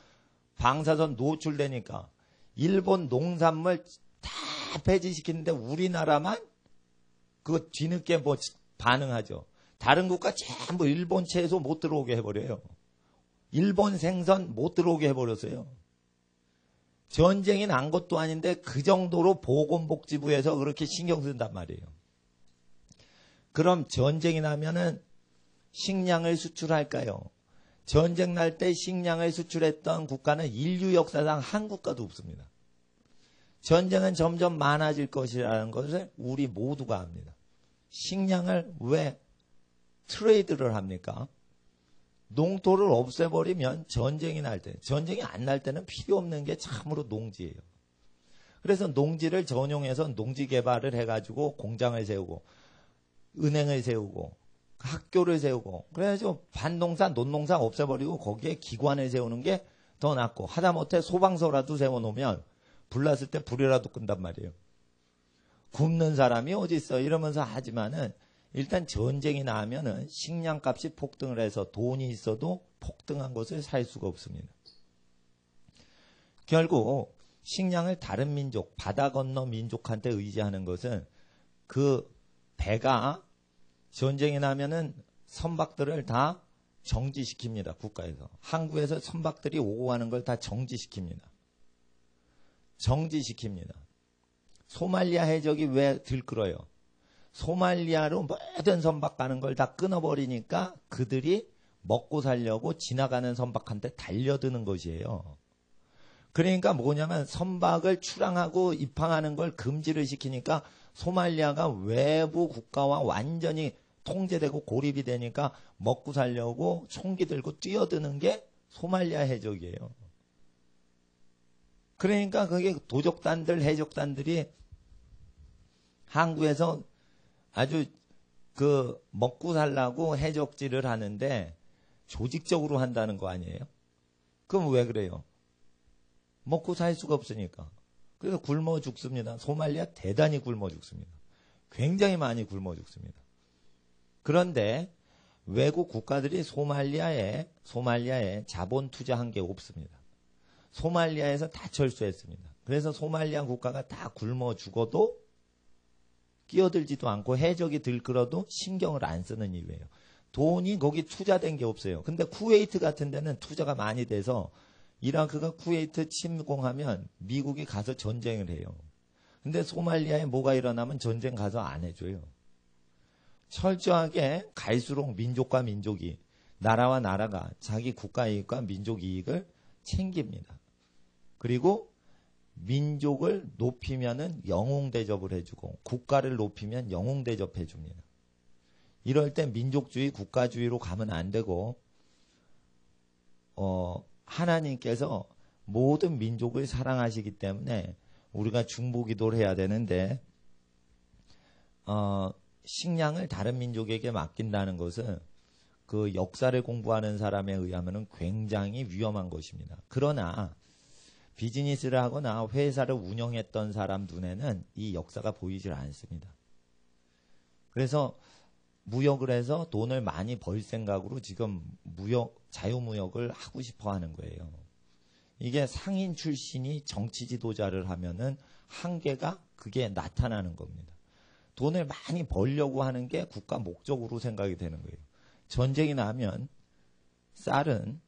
방사선 노출되니까 일본 농산물 다 폐지시키는데 우리나라만 그거 뒤늦게 반응하죠. 다른 국가 전부 일본 채소 못 들어오게 해버려요. 일본 생선 못 들어오게 해버렸어요. 전쟁이 난 것도 아닌데 그 정도로 보건복지부에서 그렇게 신경 쓴단 말이에요. 그럼 전쟁이 나면은 식량을 수출할까요? 전쟁 날 때 식량을 수출했던 국가는 인류 역사상 한 국가도 없습니다. 전쟁은 점점 많아질 것이라는 것을 우리 모두가 압니다. 식량을 왜 트레이드를 합니까? 농토를 없애버리면 전쟁이 날 때, 전쟁이 안 날 때는 필요 없는 게 참으로 농지예요. 그래서 농지를 전용해서 농지 개발을 해가지고 공장을 세우고, 은행을 세우고, 학교를 세우고, 그래가지고 반농사, 논농사 없애버리고 거기에 기관을 세우는 게 더 낫고, 하다못해 소방서라도 세워놓으면 불났을 때 불이라도 끈단 말이에요. 굶는 사람이 어디 있어 이러면서 하지만은 일단 전쟁이 나면은 식량값이 폭등을 해서 돈이 있어도 폭등한 것을 살 수가 없습니다. 결국 식량을 다른 민족, 바다 건너 민족한테 의지하는 것은 그 배가 전쟁이 나면은 선박들을 다 정지시킵니다. 국가에서. 한국에서 선박들이 오고 가는 걸 다 정지시킵니다. 소말리아 해적이 왜 들끓어요? 소말리아로 모든 선박 가는 걸 다 끊어버리니까 그들이 먹고 살려고 지나가는 선박한테 달려드는 것이에요. 그러니까 뭐냐면 선박을 출항하고 입항하는 걸 금지를 시키니까 소말리아가 외부 국가와 완전히 통제되고 고립이 되니까 먹고 살려고 총기 들고 뛰어드는 게 소말리아 해적이에요. 그러니까 그게 도적단들, 해적단들이 한국에서 아주 먹고 살라고 해적질을 하는데 조직적으로 한다는 거 아니에요? 그럼 왜 그래요? 먹고 살 수가 없으니까. 그래서 굶어 죽습니다. 소말리아 대단히 굶어 죽습니다. 굉장히 많이 굶어 죽습니다. 그런데 외국 국가들이 소말리아에 자본 투자한 게 없습니다. 소말리아에서 다 철수했습니다. 그래서 소말리아 국가가 다 굶어 죽어도 끼어들지도 않고 해적이 들끓어도 신경을 안 쓰는 이유예요. 돈이 거기 투자된 게 없어요. 근데 쿠웨이트 같은 데는 투자가 많이 돼서 이라크가 쿠웨이트 침공하면 미국이 가서 전쟁을 해요. 근데 소말리아에 뭐가 일어나면 전쟁 가서 안 해줘요. 철저하게 갈수록 민족과 민족이, 나라와 나라가 자기 국가 이익과 민족 이익을 챙깁니다. 그리고 민족을 높이면은 영웅 대접을 해주고 국가를 높이면 영웅 대접해줍니다. 이럴 때 민족주의, 국가주의로 가면 안 되고 하나님께서 모든 민족을 사랑하시기 때문에 우리가 중보기도를 해야 되는데 식량을 다른 민족에게 맡긴다는 것은 그 역사를 공부하는 사람에 의하면 굉장히 위험한 것입니다. 그러나 비즈니스를 하거나 회사를 운영했던 사람 눈에는 이 역사가 보이질 않습니다. 그래서 무역을 해서 돈을 많이 벌 생각으로 지금 자유무역을 하고 싶어 하는 거예요. 이게 상인 출신이 정치 지도자를 하면은 한계가 그게 나타나는 겁니다. 돈을 많이 벌려고 하는 게 국가 목적으로 생각이 되는 거예요. 전쟁이 나면 쌀은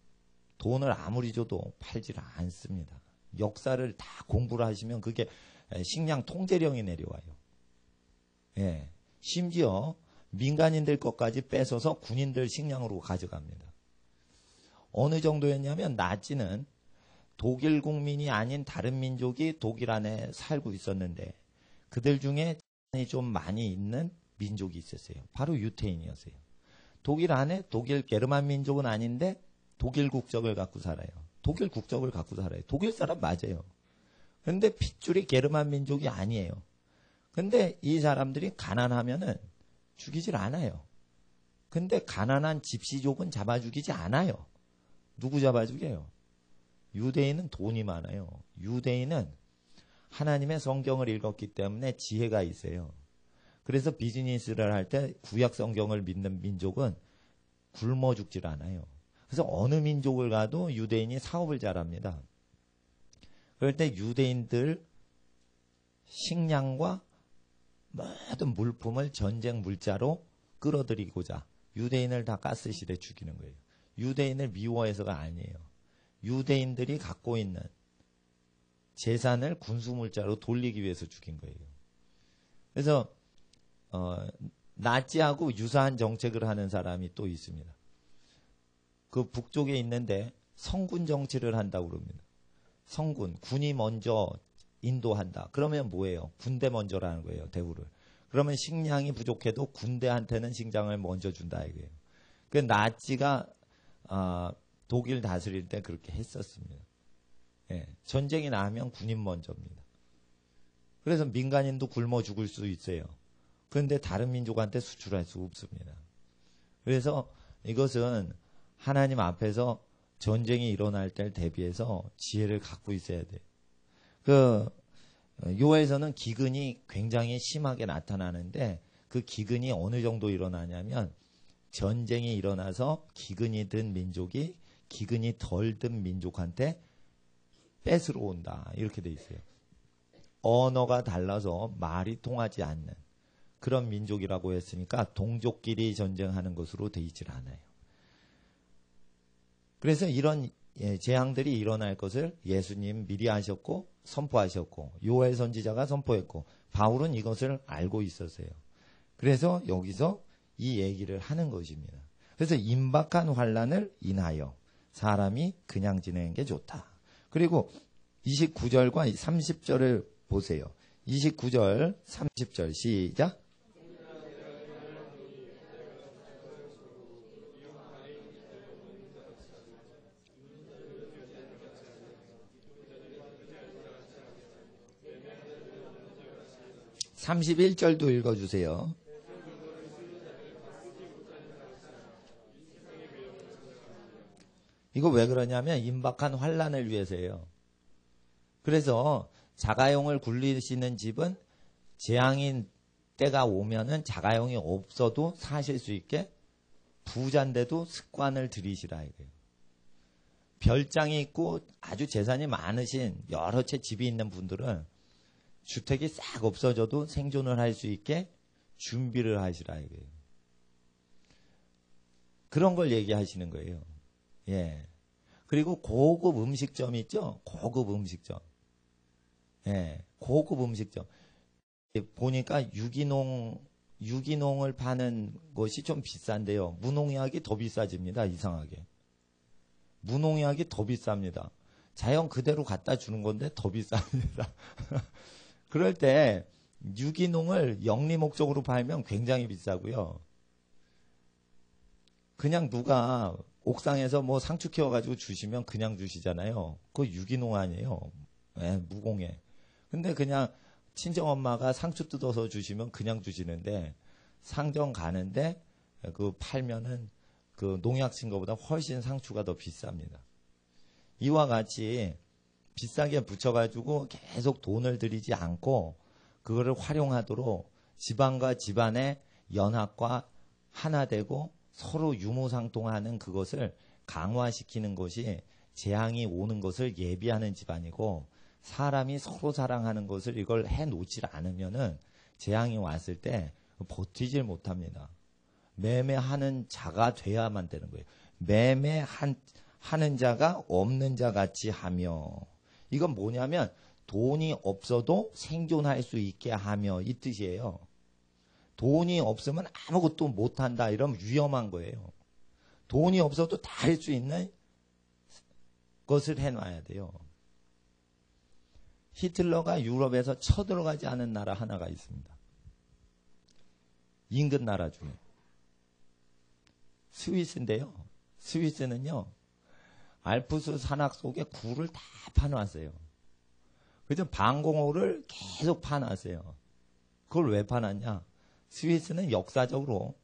돈을 아무리 줘도 팔질 않습니다. 역사를 다 공부를 하시면 그게 식량 통제령이 내려와요. 예. 심지어 민간인들 것까지 뺏어서 군인들 식량으로 가져갑니다. 어느 정도였냐면 나치는 독일 국민이 아닌 다른 민족이 독일 안에 살고 있었는데 그들 중에 좀 많이 있는 민족이 있었어요. 바로 유태인이었어요. 독일 안에 독일 게르만 민족은 아닌데 독일 국적을 갖고 살아요. 독일 국적을 갖고 살아요. 독일 사람 맞아요. 그런데 핏줄이 게르만 민족이 아니에요. 근데 이 사람들이 가난하면은 죽이질 않아요. 근데 가난한 집시족은 잡아 죽이지 않아요. 누구 잡아 죽여요? 유대인은 돈이 많아요. 유대인은 하나님의 성경을 읽었기 때문에 지혜가 있어요. 그래서 비즈니스를 할 때 구약 성경을 믿는 민족은 굶어 죽질 않아요. 그래서 어느 민족을 가도 유대인이 사업을 잘합니다. 그럴 때 유대인들 식량과 모든 물품을 전쟁 물자로 끌어들이고자 유대인을 다 가스실에 죽이는 거예요. 유대인을 미워해서가 아니에요. 유대인들이 갖고 있는 재산을 군수물자로 돌리기 위해서 죽인 거예요. 그래서 나치하고 유사한 정책을 하는 사람이 또 있습니다. 그 북쪽에 있는데 성군 정치를 한다고 그럽니다. 성군, 군이 먼저 인도한다. 그러면 뭐예요? 군대 먼저라는 거예요. 대우를. 그러면 식량이 부족해도 군대한테는 식량을 먼저 준다 이거예요. 그 나치가 독일 다스릴 때 그렇게 했었습니다. 예, 전쟁이 나면 군인 먼저입니다. 그래서 민간인도 굶어 죽을 수 있어요. 그런데 다른 민족한테 수출할 수 없습니다. 그래서 이것은 하나님 앞에서 전쟁이 일어날 때를 대비해서 지혜를 갖고 있어야 돼요. 요에서는 기근이 굉장히 심하게 나타나는데 그 기근이 어느 정도 일어나냐면 전쟁이 일어나서 기근이 든 민족이 기근이 덜 든 민족한테 뺏으러 온다. 이렇게 돼 있어요. 언어가 달라서 말이 통하지 않는 그런 민족이라고 했으니까 동족끼리 전쟁하는 것으로 돼 있질 않아요. 그래서 이런 재앙들이 일어날 것을 예수님 미리 하셨고 선포하셨고 요엘 선지자가 선포했고 바울은 이것을 알고 있었어요. 그래서 여기서 이 얘기를 하는 것입니다. 그래서 임박한 환난을 인하여 사람이 그냥 지내는 게 좋다. 그리고 29절과 30절을 보세요. 29절, 30절 시작. 31절도 읽어주세요. 이거 왜 그러냐면 임박한 환난을 위해서예요. 그래서 자가용을 굴리시는 집은 재앙인 때가 오면은 자가용이 없어도 사실 수 있게 부자인데도 습관을 들이시라 이거예요. 별장이 있고 아주 재산이 많으신 여러 채 집이 있는 분들은 주택이 싹 없어져도 생존을 할 수 있게 준비를 하시라 이거예요. 그런 걸 얘기하시는 거예요. 예. 그리고 고급 음식점 있죠? 고급 음식점. 예. 고급 음식점. 보니까 유기농을 파는 것이 좀 비싼데요. 무농약이 더 비싸집니다. 이상하게. 무농약이 더 비쌉니다. 자연 그대로 갖다 주는 건데 더 비쌉니다. 그럴 때 유기농을 영리 목적으로 팔면 굉장히 비싸고요. 그냥 누가 옥상에서 뭐 상추 키워가지고 주시면 그냥 주시잖아요. 그거 유기농 아니에요. 예, 무공해. 근데 그냥 친정엄마가 상추 뜯어서 주시면 그냥 주시는데 상점 가는데 그 팔면은 그 농약 친 거보다 훨씬 상추가 더 비쌉니다. 이와 같이 비싸게 붙여가지고 계속 돈을 들이지 않고 그거를 활용하도록 집안과 집안의 연합과 하나 되고 서로 유무상통하는 그것을 강화시키는 것이 재앙이 오는 것을 예비하는 집안이고 사람이 서로 사랑하는 것을 이걸 해놓지 않으면은 재앙이 왔을 때 버티질 못합니다. 매매하는 자가 돼야만 되는 거예요. 매매하는 자가 없는 자 같이 하며 이건 뭐냐면 돈이 없어도 생존할 수 있게 하며 이 뜻이에요. 돈이 없으면 아무것도 못한다 이러면 위험한 거예요. 돈이 없어도 다 할 수 있는 것을 해놔야 돼요. 히틀러가 유럽에서 쳐들어가지 않은 나라 하나가 있습니다. 인근 나라 중에. 스위스인데요. 스위스는요. 알프스 산악 속에 굴을 다 파놨어요. 그래서 방공호를 계속 파놨어요. 그걸 왜 파놨냐? 스위스는 역사적으로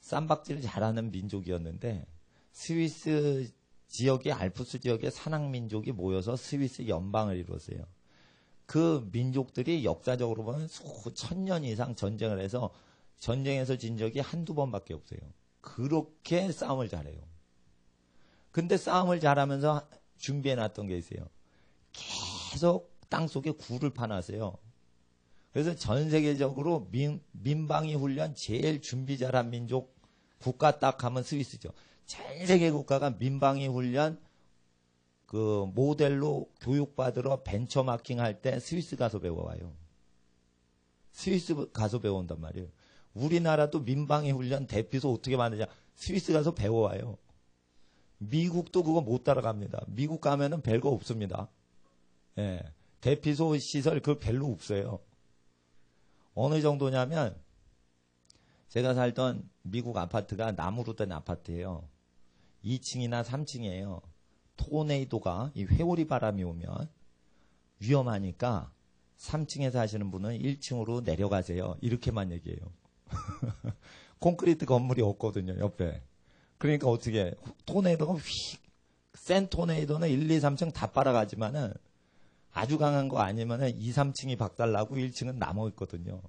쌈박질을 잘하는 민족이었는데 스위스 지역의 알프스 지역의 산악민족이 모여서 스위스 연방을 이뤘어요. 그 민족들이 역사적으로 보면 수천 년 이상 전쟁을 해서 전쟁에서 진 적이 한두 번밖에 없어요. 그렇게 싸움을 잘해요. 근데 싸움을 잘하면서 준비해놨던 게 있어요. 계속 땅속에 굴을 파놨어요. 그래서 전 세계적으로 민방위 훈련 제일 준비 잘한 민족 국가 딱 하면 스위스죠. 전 세계 국가가 민방위 훈련 그 모델로 교육받으러 벤처마킹 할 때 스위스 가서 배워와요. 스위스 가서 배운단 말이에요. 우리나라도 민방위 훈련 대피소 어떻게 만드냐. 스위스 가서 배워와요. 미국도 그거 못 따라갑니다. 미국 가면은 별거 없습니다. 예. 대피소 시설 그거 별로 없어요. 어느 정도냐면 제가 살던 미국 아파트가 나무로 된 아파트예요. 2층이나 3층이에요. 토네이도가 이 회오리 바람이 오면 위험하니까 3층에 사시는 분은 1층으로 내려가세요. 이렇게만 얘기해요. 콘크리트 건물이 없거든요. 옆에. 그러니까 어떻게 토네이도가 센 토네이도는 1, 2, 3층 다 빨아가지만은 아주 강한 거 아니면은 2, 3층이 박살나고 1층은 남아 있거든요.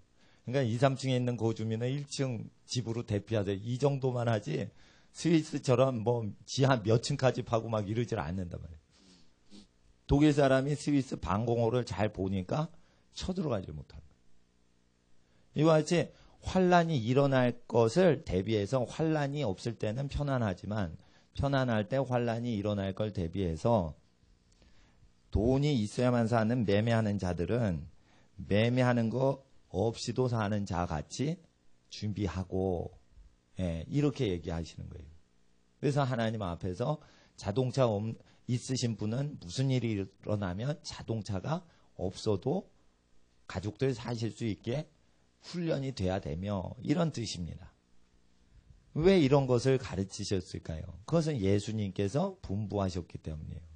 그러니까 2, 3층에 있는 고주민은 1층 집으로 대피하세요. 이 정도만 하지 스위스처럼 뭐 지하 몇 층까지 파고 막 이러질 않는단 말이에요. 독일 사람이 스위스 방공호를 잘 보니까 쳐들어가지 못한 거예요. 이와 같이 환란이 일어날 것을 대비해서 환란이 없을 때는 편안하지만 편안할 때 환란이 일어날 걸 대비해서 돈이 있어야만 사는 매매하는 자들은 매매하는 거 없이도 사는 자 같이 준비하고 이렇게 얘기하시는 거예요. 그래서 하나님 앞에서 자동차 있으신 분은 무슨 일이 일어나면 자동차가 없어도 가족들 사실 수 있게 훈련이 돼야 되며 이런 뜻입니다. 왜 이런 것을 가르치셨을까요? 그것은 예수님께서 분부하셨기 때문이에요.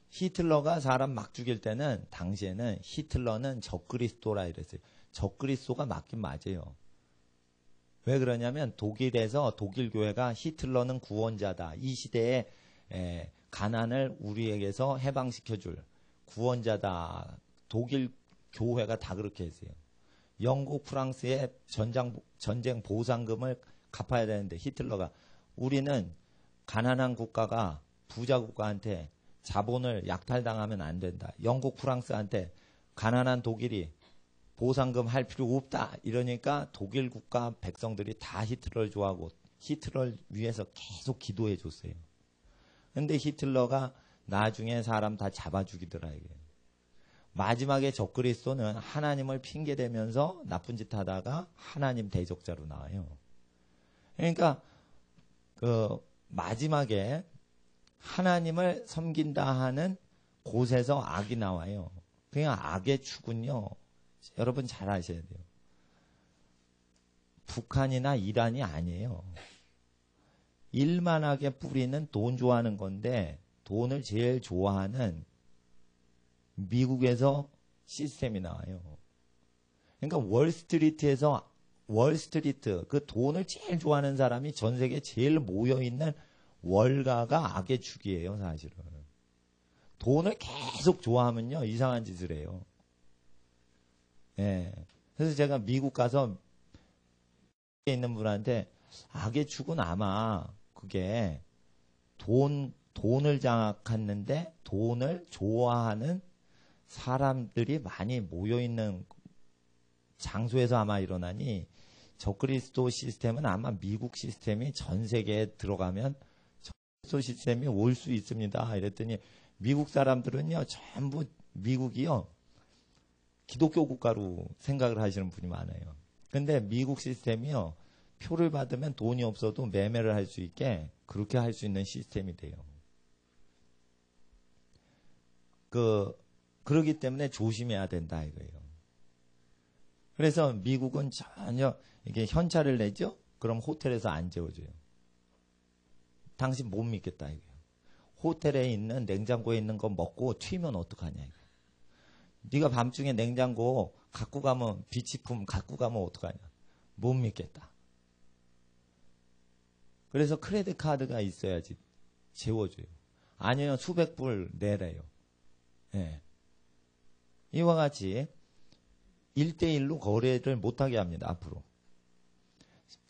히틀러가 사람 막 죽일 때는 당시에는 히틀러는 적그리스도라 이랬어요. 적그리스도가 맞긴 맞아요. 왜 그러냐면 독일에서 독일 교회가 히틀러는 구원자다. 이 시대에 가난을 우리에게서 해방시켜줄 구원자다. 독일 교회가 다 그렇게 했어요. 영국, 프랑스의 전쟁 보상금을 갚아야 되는데 히틀러가 우리는 가난한 국가가 부자 국가한테 자본을 약탈당하면 안 된다. 영국, 프랑스한테 가난한 독일이 보상금 할 필요 없다. 이러니까 독일 국가 백성들이 다 히틀러를 좋아하고 히틀러를 위해서 계속 기도해 줬어요. 근데 히틀러가 나중에 사람 다 잡아 죽이더라 이게. 마지막에 적그리스도는 하나님을 핑계대면서 나쁜 짓 하다가 하나님 대적자로 나와요. 그러니까 그 마지막에 하나님을 섬긴다 하는 곳에서 악이 나와요. 그냥 악의 축은요. 여러분 잘 아셔야 돼요. 북한이나 이란이 아니에요. 일만하게 뿌리는 돈 좋아하는 건데 돈을 제일 좋아하는 미국에서 시스템이 나와요. 그러니까 월스트리트 그 돈을 제일 좋아하는 사람이 전 세계에 제일 모여있는 월가가 악의 축이에요. 사실은. 돈을 계속 좋아하면요. 이상한 짓을 해요. 예. 그래서 제가 미국 가서 미국에 있는 분한테 악의 축은 아마 그게 돈을 장악했는데 돈을 좋아하는 사람들이 많이 모여있는 장소에서 아마 일어나니 적그리스도 시스템은 아마 미국 시스템이 전 세계에 들어가면 적그리스도 시스템이 올 수 있습니다. 이랬더니 미국 사람들은요 전부 미국이요 기독교 국가로 생각을 하시는 분이 많아요. 근데 미국 시스템이요 표를 받으면 돈이 없어도 매매를 할 수 있게 그렇게 할 수 있는 시스템이 돼요. 그러기 때문에 조심해야 된다 이거예요. 그래서 미국은 전혀 이게 현찰을 내죠? 그럼 호텔에서 안 재워줘요. 당신 못 믿겠다 이거예요. 호텔에 있는 냉장고에 있는 거 먹고 튀면 어떡하냐 이거예요. 네가 밤중에 냉장고 갖고 가면 비치품 갖고 가면 어떡하냐. 못 믿겠다. 그래서 크레딧 카드가 있어야지 재워줘요. 아니면 수백 불 내래요. 예. 이와 같이 1대1로 거래를 못하게 합니다. 앞으로.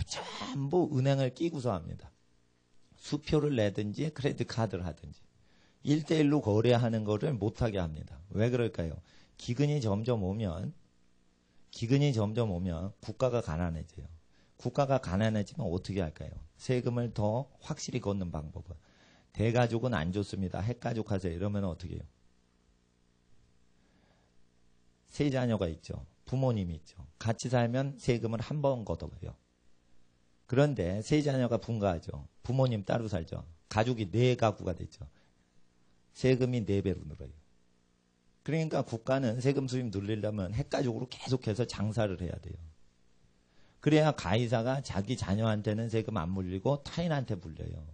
전부 은행을 끼고서 합니다. 수표를 내든지 크레딧 카드를 하든지. 1대1로 거래하는 거를 못하게 합니다. 왜 그럴까요? 기근이 점점 오면 국가가 가난해져요. 국가가 가난해지면 어떻게 할까요? 세금을 더 확실히 걷는 방법은. 대가족은 안 좋습니다. 핵가족 하세요. 이러면 어떻게 해요? 세 자녀가 있죠. 부모님이 있죠. 같이 살면 세금을 한 번 걷어가요. 그런데 세 자녀가 분가하죠. 부모님 따로 살죠. 가족이 네 가구가 됐죠. 세금이 4배로 늘어요. 그러니까 국가는 세금 수입 늘리려면 핵가족으로 계속해서 장사를 해야 돼요. 그래야 가이사가 자기 자녀한테는 세금 안 물리고 타인한테 물려요.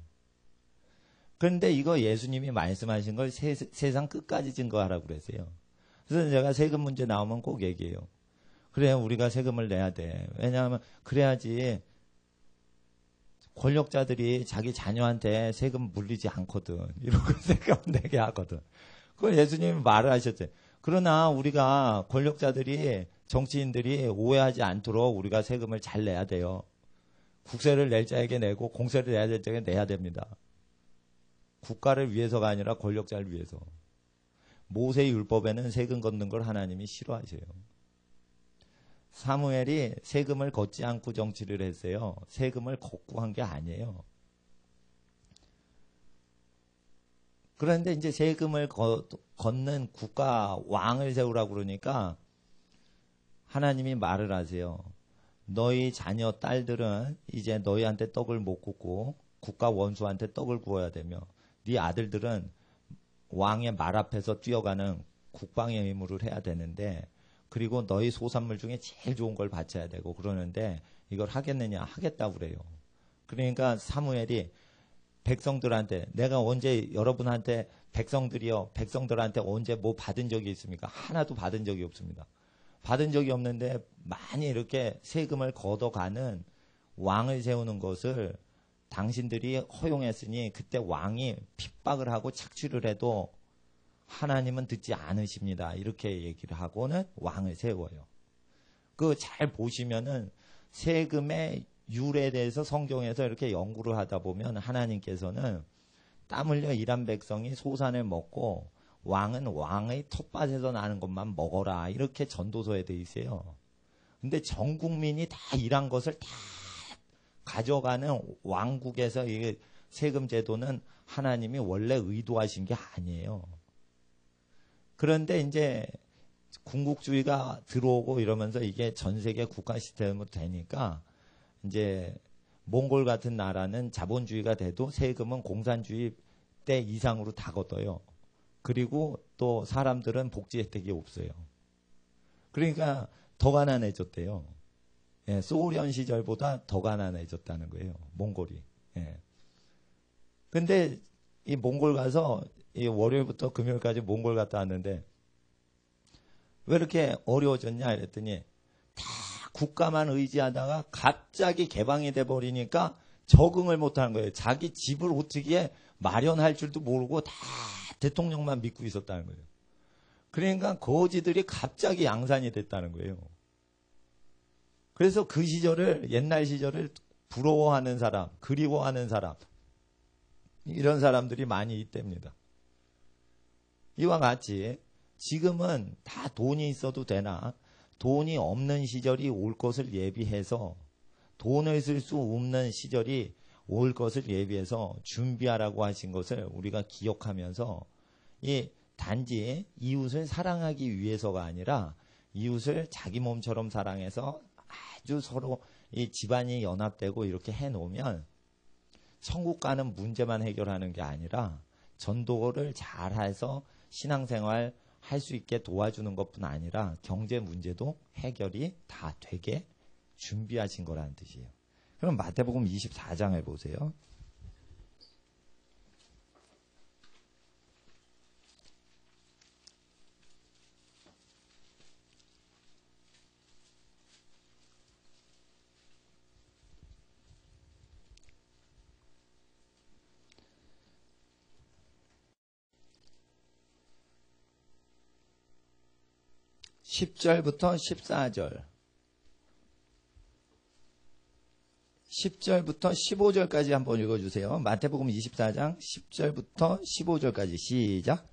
그런데 이거 예수님이 말씀하신 걸 세상 끝까지 증거하라고 그랬어요. 그래서 제가 세금 문제 나오면 꼭 얘기해요. 그래, 우리가 세금을 내야 돼. 왜냐하면 그래야지 권력자들이 자기 자녀한테 세금 물리지 않거든. 이러고 세금 내게 하거든. 그걸 예수님이 말을 하셨어요. 그러나 우리가 권력자들이 정치인들이 오해하지 않도록 우리가 세금을 잘 내야 돼요. 국세를 낼 자에게 내고 공세를 내야 될 자에게 내야 됩니다. 국가를 위해서가 아니라 권력자를 위해서. 모세의 율법에는 세금 걷는 걸 하나님이 싫어하세요. 사무엘이 세금을 걷지 않고 정치를 했어요. 세금을 걷고 한 게 아니에요. 그런데 이제 세금을 걷는 국가 왕을 세우라고 그러니까 하나님이 말을 하세요. 너희 자녀 딸들은 이제 너희한테 떡을 못 굽고 국가 원수한테 떡을 구워야 되며 네 아들들은 왕의 말 앞에서 뛰어가는 국방의 의무를 해야 되는데 그리고 너희 소산물 중에 제일 좋은 걸 바쳐야 되고 그러는데 이걸 하겠느냐? 하겠다고 그래요. 그러니까 사무엘이 백성들한테 내가 언제 여러분한테 백성들한테 언제 뭐 받은 적이 있습니까? 하나도 받은 적이 없습니다. 받은 적이 없는데 많이 이렇게 세금을 걷어가는 왕을 세우는 것을 당신들이 허용했으니 그때 왕이 핍박을 하고 착취를 해도 하나님은 듣지 않으십니다. 이렇게 얘기를 하고는 왕을 세워요. 그 잘 보시면은 세금의 율에 대해서 성경에서 이렇게 연구를 하다 보면 하나님께서는 땀 흘려 일한 백성이 소산을 먹고 왕은 왕의 텃밭에서 나는 것만 먹어라. 이렇게 전도서에 돼 있어요. 근데 전 국민이 다 일한 것을 다 가져가는 왕국에서 이 세금 제도는 하나님이 원래 의도하신 게 아니에요. 그런데 이제 군국주의가 들어오고 이러면서 이게 전 세계 국가 시스템으로 되니까 이제 몽골 같은 나라는 자본주의가 돼도 세금은 공산주의 때 이상으로 다 걷어요. 그리고 또 사람들은 복지 혜택이 없어요. 그러니까 더 가난해졌대요. 예, 소련 시절보다 더 가난해졌다는 거예요. 몽골이. 예. 근데 이 몽골 가서 이 월요일부터 금요일까지 몽골 갔다 왔는데 왜 이렇게 어려워졌냐 이랬더니 다 국가만 의지하다가 갑자기 개방이 돼버리니까 적응을 못하는 거예요. 자기 집을 어떻게 마련할 줄도 모르고 다 대통령만 믿고 있었다는 거예요. 그러니까 거지들이 갑자기 양산이 됐다는 거예요. 그래서 그 시절을, 옛날 시절을 부러워하는 사람, 그리워하는 사람, 이런 사람들이 많이 있답니다. 이와 같이 지금은 다 돈이 있어도 되나 돈이 없는 시절이 올 것을 예비해서 돈을 쓸 수 없는 시절이 올 것을 예비해서 준비하라고 하신 것을 우리가 기억하면서 이 단지 이웃을 사랑하기 위해서가 아니라 이웃을 자기 몸처럼 사랑해서 아주 서로 이 집안이 연합되고 이렇게 해놓으면 천국 가는 문제만 해결하는 게 아니라 전도를 잘해서 신앙생활 할 수 있게 도와주는 것뿐 아니라 경제 문제도 해결이 다 되게 준비하신 거라는 뜻이에요. 그럼 마태복음 24장을 보세요. 10절부터 14절. 10절부터 15절까지 한번 읽어주세요. 마태복음 24장 10절부터 15절까지 시작.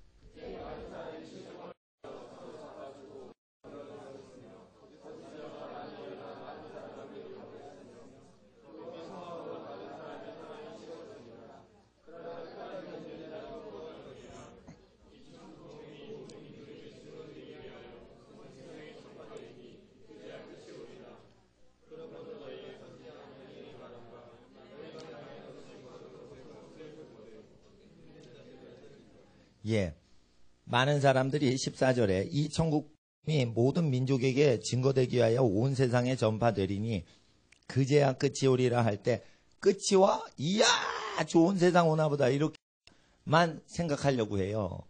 예. 많은 사람들이 14절에 이 천국이 모든 민족에게 증거되기 위하여 온 세상에 전파되리니 그제야 끝이 오리라 할 때 끝이 와? 이야 좋은 세상 오나보다 이렇게만 생각하려고 해요.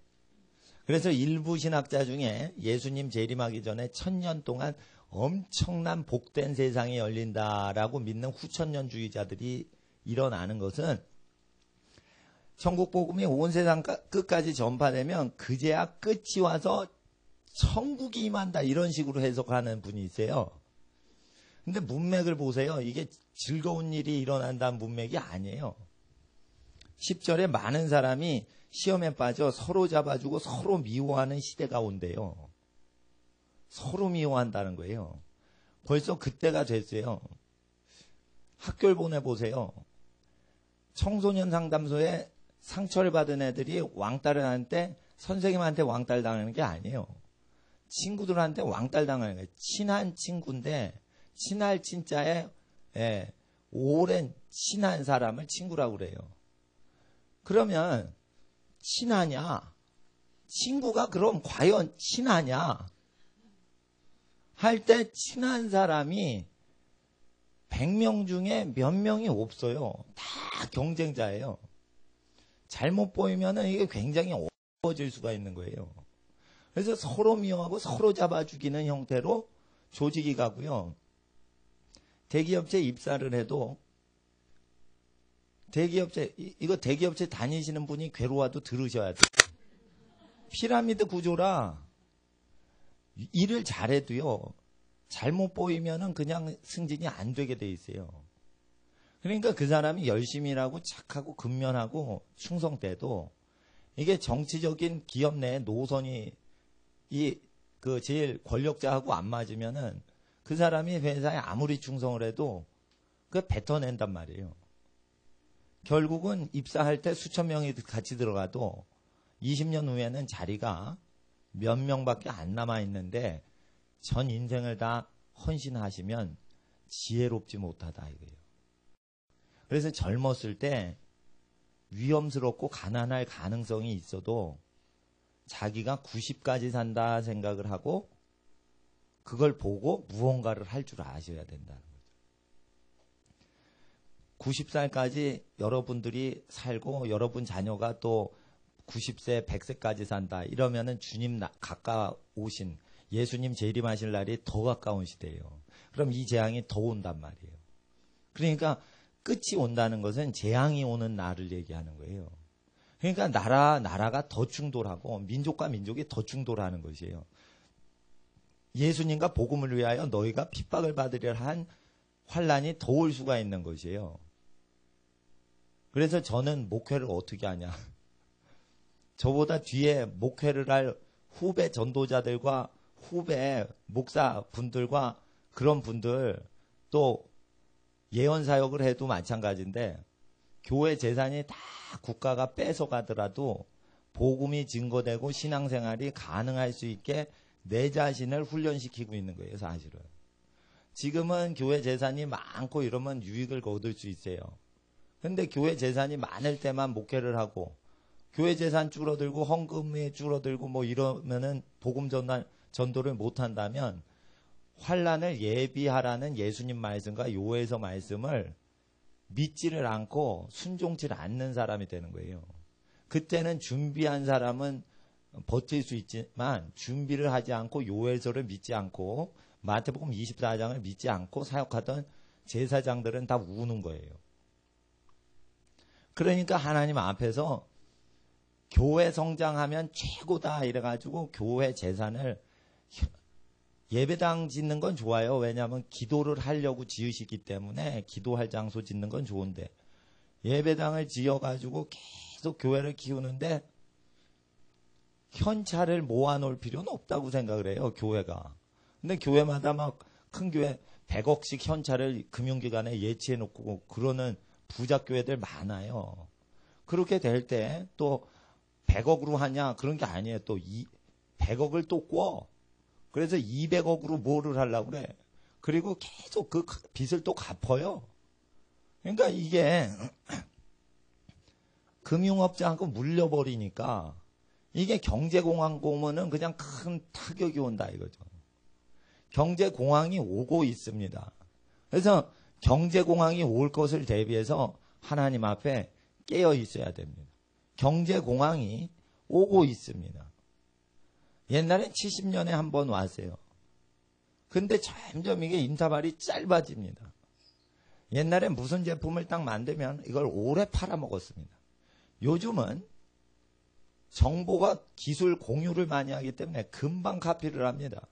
그래서 일부 신학자 중에 예수님 재림하기 전에 1000년 동안 엄청난 복된 세상이 열린다라고 믿는 후천년주의자들이 일어나는 것은 천국 복음이 온 세상 끝까지 전파되면 그제야 끝이 와서 천국이 임한다 이런 식으로 해석하는 분이 있어요. 근데 문맥을 보세요. 이게 즐거운 일이 일어난다는 문맥이 아니에요. 10절에 많은 사람이 시험에 빠져 서로 잡아주고 서로 미워하는 시대가 온대요. 서로 미워한다는 거예요. 벌써 그때가 됐어요. 학교를 보내보세요. 청소년 상담소에 상처를 받은 애들이 왕따를 하는데 선생님한테 왕따를 당하는 게 아니에요. 친구들한테 왕따를 당하는 거예요. 친한 친구인데 친할 친자에 오랜 친한 사람을 친구라고 그래요. 그러면 친하냐? 친구가 그럼 과연 친하냐? 할 때 친한 사람이 100명 중에 몇 명이 없어요. 다 경쟁자예요. 잘못 보이면은 이게 굉장히 어려워질 수가 있는 거예요. 그래서 서로 미워하고 서로 잡아 죽이는 형태로 조직이 가고요. 대기업체 입사를 해도 이거 대기업체 다니시는 분이 괴로워도 들으셔야 돼요. 피라미드 구조라 일을 잘해도요. 잘못 보이면은 그냥 승진이 안 되게 돼 있어요. 그러니까 그 사람이 열심히 일하고 착하고 근면하고 충성돼도 이게 정치적인 기업 내 노선이 그 제일 권력자하고 안 맞으면은 그 사람이 회사에 아무리 충성을 해도 그걸 뱉어낸단 말이에요. 결국은 입사할 때 수천 명이 같이 들어가도 20년 후에는 자리가 몇 명밖에 안 남아있는데 전 인생을 다 헌신하시면 지혜롭지 못하다 이거예요. 그래서 젊었을 때 위험스럽고 가난할 가능성이 있어도 자기가 90까지 산다 생각을 하고 그걸 보고 무언가를 할 줄 아셔야 된다는 거죠. 90살까지 여러분들이 살고 여러분 자녀가 또 90세, 100세까지 산다. 이러면은 주님 가까우신 예수님 재림하실 날이 더 가까운 시대예요. 그럼 이 재앙이 더 온단 말이에요. 그러니까 끝이 온다는 것은 재앙이 오는 날을 얘기하는 거예요. 그러니까 나라가 더 충돌하고 민족과 민족이 더 충돌하는 것이에요. 예수님과 복음을 위하여 너희가 핍박을 받으려 한 환란이 더 올 수가 있는 것이에요. 그래서 저는 목회를 어떻게 하냐. 저보다 뒤에 목회를 할 후배 전도자들과 후배 목사분들과 그런 분들 또 예언사역을 해도 마찬가지인데 교회 재산이 다 국가가 뺏어가더라도 복음이 증거되고 신앙생활이 가능할 수 있게 내 자신을 훈련시키고 있는 거예요, 사실은. 지금은 교회 재산이 많고 이러면 유익을 거둘 수 있어요. 근데 교회 재산이 많을 때만 목회를 하고 교회 재산 줄어들고 헌금이 줄어들고 뭐 이러면은 복음 전도를 못 한다면 환란을 예비하라는 예수님 말씀과 요에서 말씀을 믿지를 않고 순종치를 않는 사람이 되는 거예요. 그때는 준비한 사람은 버틸 수 있지만 준비를 하지 않고 요에서를 믿지 않고 마태복음 24장을 믿지 않고 사역하던 제사장들은 다 우는 거예요. 그러니까 하나님 앞에서 교회 성장하면 최고다 이래가지고 교회 재산을 예배당 짓는 건 좋아요. 왜냐하면 기도를 하려고 지으시기 때문에 기도할 장소 짓는 건 좋은데 예배당을 지어가지고 계속 교회를 키우는데 현찰을 모아놓을 필요는 없다고 생각을 해요. 교회가. 근데 교회마다 막 큰 교회 100억씩 현찰을 금융기관에 예치해놓고 그러는 부자교회들 많아요. 그렇게 될 때 또 100억으로 하냐 그런 게 아니에요. 또 100억을 또 꿔. 그래서 200억으로 뭐를 하려고 그래. 그리고 계속 그 빚을 또 갚아요. 그러니까 이게 금융업자하고 물려버리니까 이게 경제공황 보면은 그냥 큰 타격이 온다 이거죠. 경제공황이 오고 있습니다. 그래서 경제공황이 올 것을 대비해서 하나님 앞에 깨어 있어야 됩니다. 경제공황이 오고 있습니다. 옛날엔 70년에 한 번 왔어요. 근데 점점 이게 인터벌이 짧아집니다. 옛날엔 무슨 제품을 딱 만들면 이걸 오래 팔아먹었습니다. 요즘은 정보가 기술 공유를 많이 하기 때문에 금방 카피를 합니다.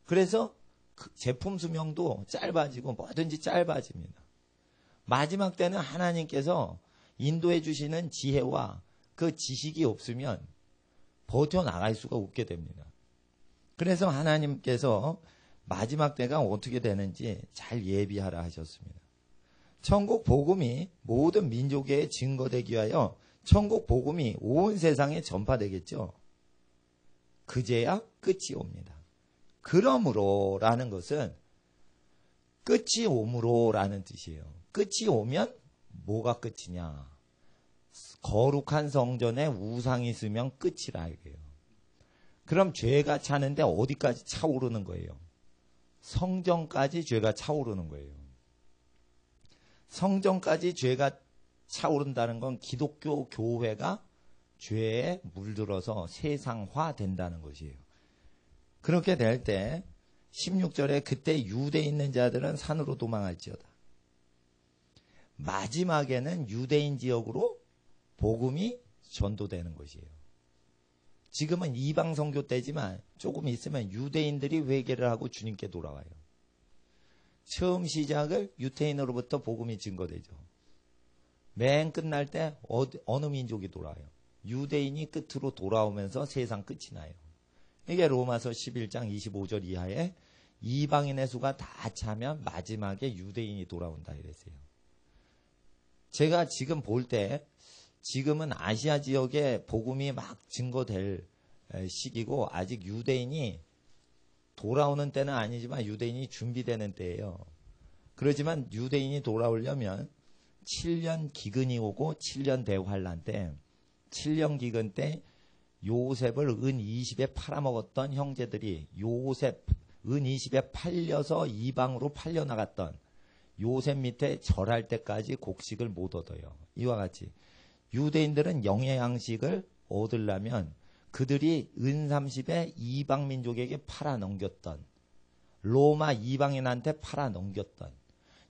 그래서 그 제품 수명도 짧아지고 뭐든지 짧아집니다. 마지막 때는 하나님께서 인도해 주시는 지혜와 그 지식이 없으면 버텨나갈 수가 없게 됩니다. 그래서 하나님께서 마지막 때가 어떻게 되는지 잘 예비하라 하셨습니다. 천국 복음이 모든 민족에 증거되기 위하여 천국 복음이 온 세상에 전파되겠죠. 그제야 끝이 옵니다. 그러므로라는 것은 끝이 오므로라는 뜻이에요. 끝이 오면 뭐가 끝이냐? 거룩한 성전에 우상이 있으면 끝이라 이거예요. 그럼 죄가 차는데 어디까지 차오르는 거예요? 성전까지 죄가 차오르는 거예요. 성전까지 죄가 차오른다는 건 기독교 교회가 죄에 물들어서 세상화 된다는 것이에요. 그렇게 될 때 16절에 그때 유대에 있는 자들은 산으로 도망할지어다. 마지막에는 유대인 지역으로 복음이 전도되는 것이에요. 지금은 이방 선교 때지만 조금 있으면 유대인들이 회개를 하고 주님께 돌아와요. 처음 시작을 유대인으로부터 복음이 증거되죠. 맨 끝날 때 어느 민족이 돌아와요? 유대인이 끝으로 돌아오면서 세상 끝이 나요. 이게 로마서 11장 25절 이하에 이방인의 수가 다 차면 마지막에 유대인이 돌아온다 이랬어요. 제가 지금 볼 때 지금은 아시아 지역에 복음이 막 증거될 시기고 아직 유대인이 돌아오는 때는 아니지만 유대인이 준비되는 때예요. 그렇지만 유대인이 돌아오려면 7년 기근이 오고 7년 대환란 때 7년 기근 때 요셉을 은 20에 팔아먹었던 형제들이 요셉 은 20에 팔려서 이방으로 팔려나갔던 요셉 밑에 절할 때까지 곡식을 못 얻어요. 이와 같이 유대인들은 영의 양식을 얻으려면 그들이 은 30에 이방 민족에게 팔아넘겼던 로마 이방인한테 팔아넘겼던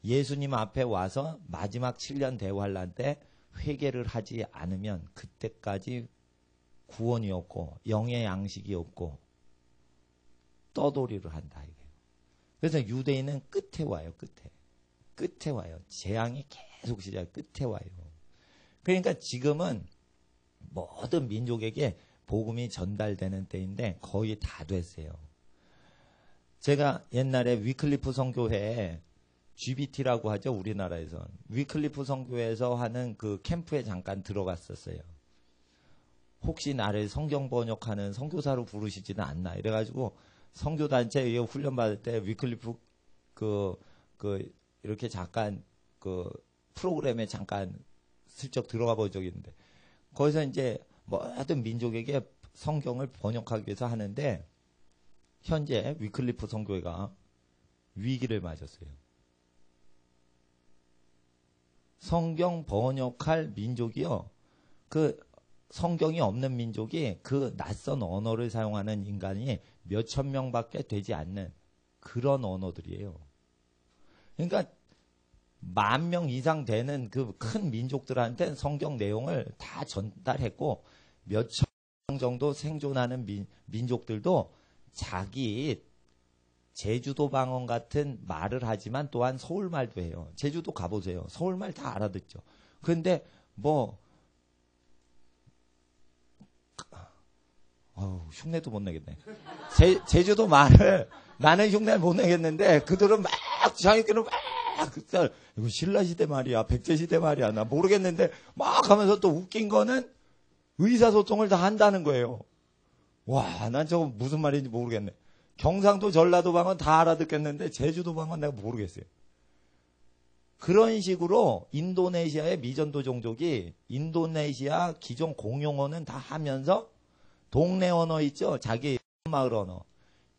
예수님 앞에 와서 마지막 7년 대환란 때 회개를 하지 않으면 그때까지 구원이 없고 영의 양식이 없고 떠돌이를 한다 이거예요. 그래서 유대인은 끝에 와요. 끝에 와요. 재앙이 계속 시작 끝에 와요. 그러니까 지금은 모든 민족에게 복음이 전달되는 때인데 거의 다 됐어요. 제가 옛날에 위클리프 선교회에 GBT라고 하죠. 우리나라에서. 위클리프 선교회에서 하는 그 캠프에 잠깐 들어갔었어요. 혹시 나를 성경 번역하는 선교사로 부르시지는 않나. 이래가지고 선교단체에 훈련받을 때 위클리프 이렇게 잠깐 그 프로그램에 잠깐 슬쩍 들어가 본 적이 있는데 거기서 이제 모든 민족에게 성경을 번역하기 위해서 하는데 현재 위클리프 선교회가 위기를 맞았어요. 성경 번역할 민족이요. 그 성경이 없는 민족이 그 낯선 언어를 사용하는 인간이 몇천 명밖에 되지 않는 그런 언어들이에요. 그러니까 10,000명 이상 되는 그 큰 민족들한테 성경 내용을 다 전달했고 몇천 명 정도 생존하는 민족들도 자기 제주도 방언 같은 말을 하지만 또한 서울말도 해요. 제주도 가보세요. 서울말 다 알아듣죠. 그런데 흉내도 못 내겠네. 제주도 말을 나는 흉내를 못 내겠는데 그들은 막 자기들은 막 이거 신라시대 말이야 백제시대 말이야 나 모르겠는데 막 하면서 또 웃긴 거는 의사소통을 다 한다는 거예요. 와, 난 저거 무슨 말인지 모르겠네. 경상도 전라도 방언 다 알아듣겠는데 제주도 방언 내가 모르겠어요. 그런 식으로 인도네시아의 미전도 종족이 인도네시아 기존 공용어는 다 하면서 동네 언어 있죠? 자기 마을 언어.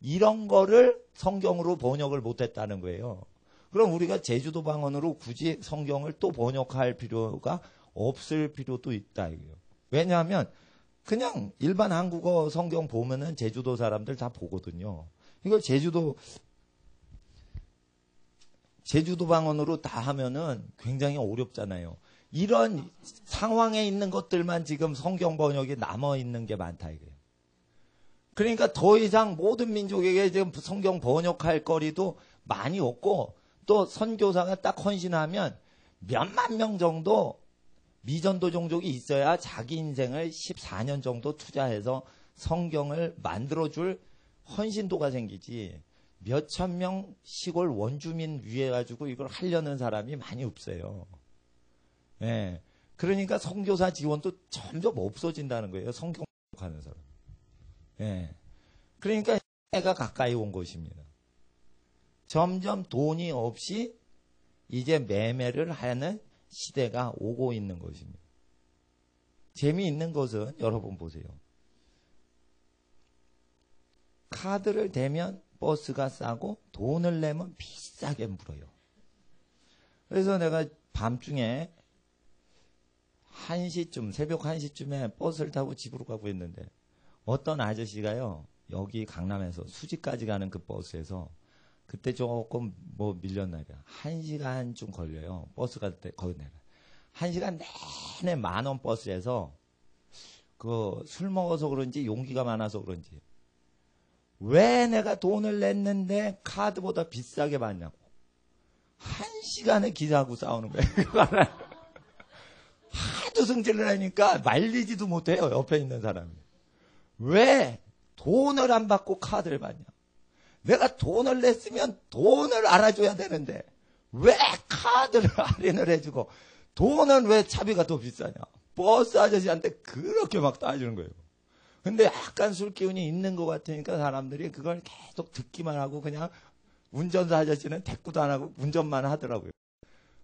이런 거를 성경으로 번역을 못했다는 거예요. 그럼 우리가 제주도 방언으로 굳이 성경을 또 번역할 필요가 없을 필요도 있다. 이거예요. 왜냐하면 그냥 일반 한국어 성경 보면은 제주도 사람들 다 보거든요. 이걸 제주도 방언으로 다 하면은 굉장히 어렵잖아요. 이런 상황에 있는 것들만 지금 성경 번역이 남아 있는 게 많다 이거예요. 그러니까 더 이상 모든 민족에게 지금 성경 번역할 거리도 많이 없고 또 선교사가 딱 헌신하면 몇만 명 정도 미전도 종족이 있어야 자기 인생을 14년 정도 투자해서 성경을 만들어줄 헌신도가 생기지 몇천 명 시골 원주민 위해 가지고 이걸 하려는 사람이 많이 없어요. 예. 그러니까 선교사 지원도 점점 없어진다는 거예요. 성경 하는 사람. 예. 그러니까 해가 가까이 온 것입니다. 점점 돈이 없이 이제 매매를 하는 시대가 오고 있는 것입니다. 재미있는 것은 여러분 보세요. 카드를 대면 버스가 싸고 돈을 내면 비싸게 물어요. 그래서 내가 밤중에 1시쯤, 새벽 1시쯤에 버스를 타고 집으로 가고 있는데 어떤 아저씨가요. 여기 강남에서 수지까지 가는 그 버스에서 그때 조금 밀렸나 봐요. 1시간쯤 걸려요. 버스 갈 때 거기 내가 1시간 내내 10,000원 버스에서 그 술 먹어서 그런지 용기가 많아서 그런지 왜 내가 돈을 냈는데 카드보다 비싸게 받냐고 1시간에 기사하고 싸우는 거예요. 하도 헛구성질을 하니까 말리지도 못해요. 옆에 있는 사람이. 왜 돈을 안 받고 카드를 받냐? 내가 돈을 냈으면 돈을 알아줘야 되는데 왜 카드를 할인을 해주고 돈은 왜 차비가 더 비싸냐? 버스 아저씨한테 그렇게 막 따지는 거예요. 근데 약간 술 기운이 있는 것 같으니까 사람들이 그걸 계속 듣기만 하고 그냥 운전사 아저씨는 대꾸도 안 하고 운전만 하더라고요.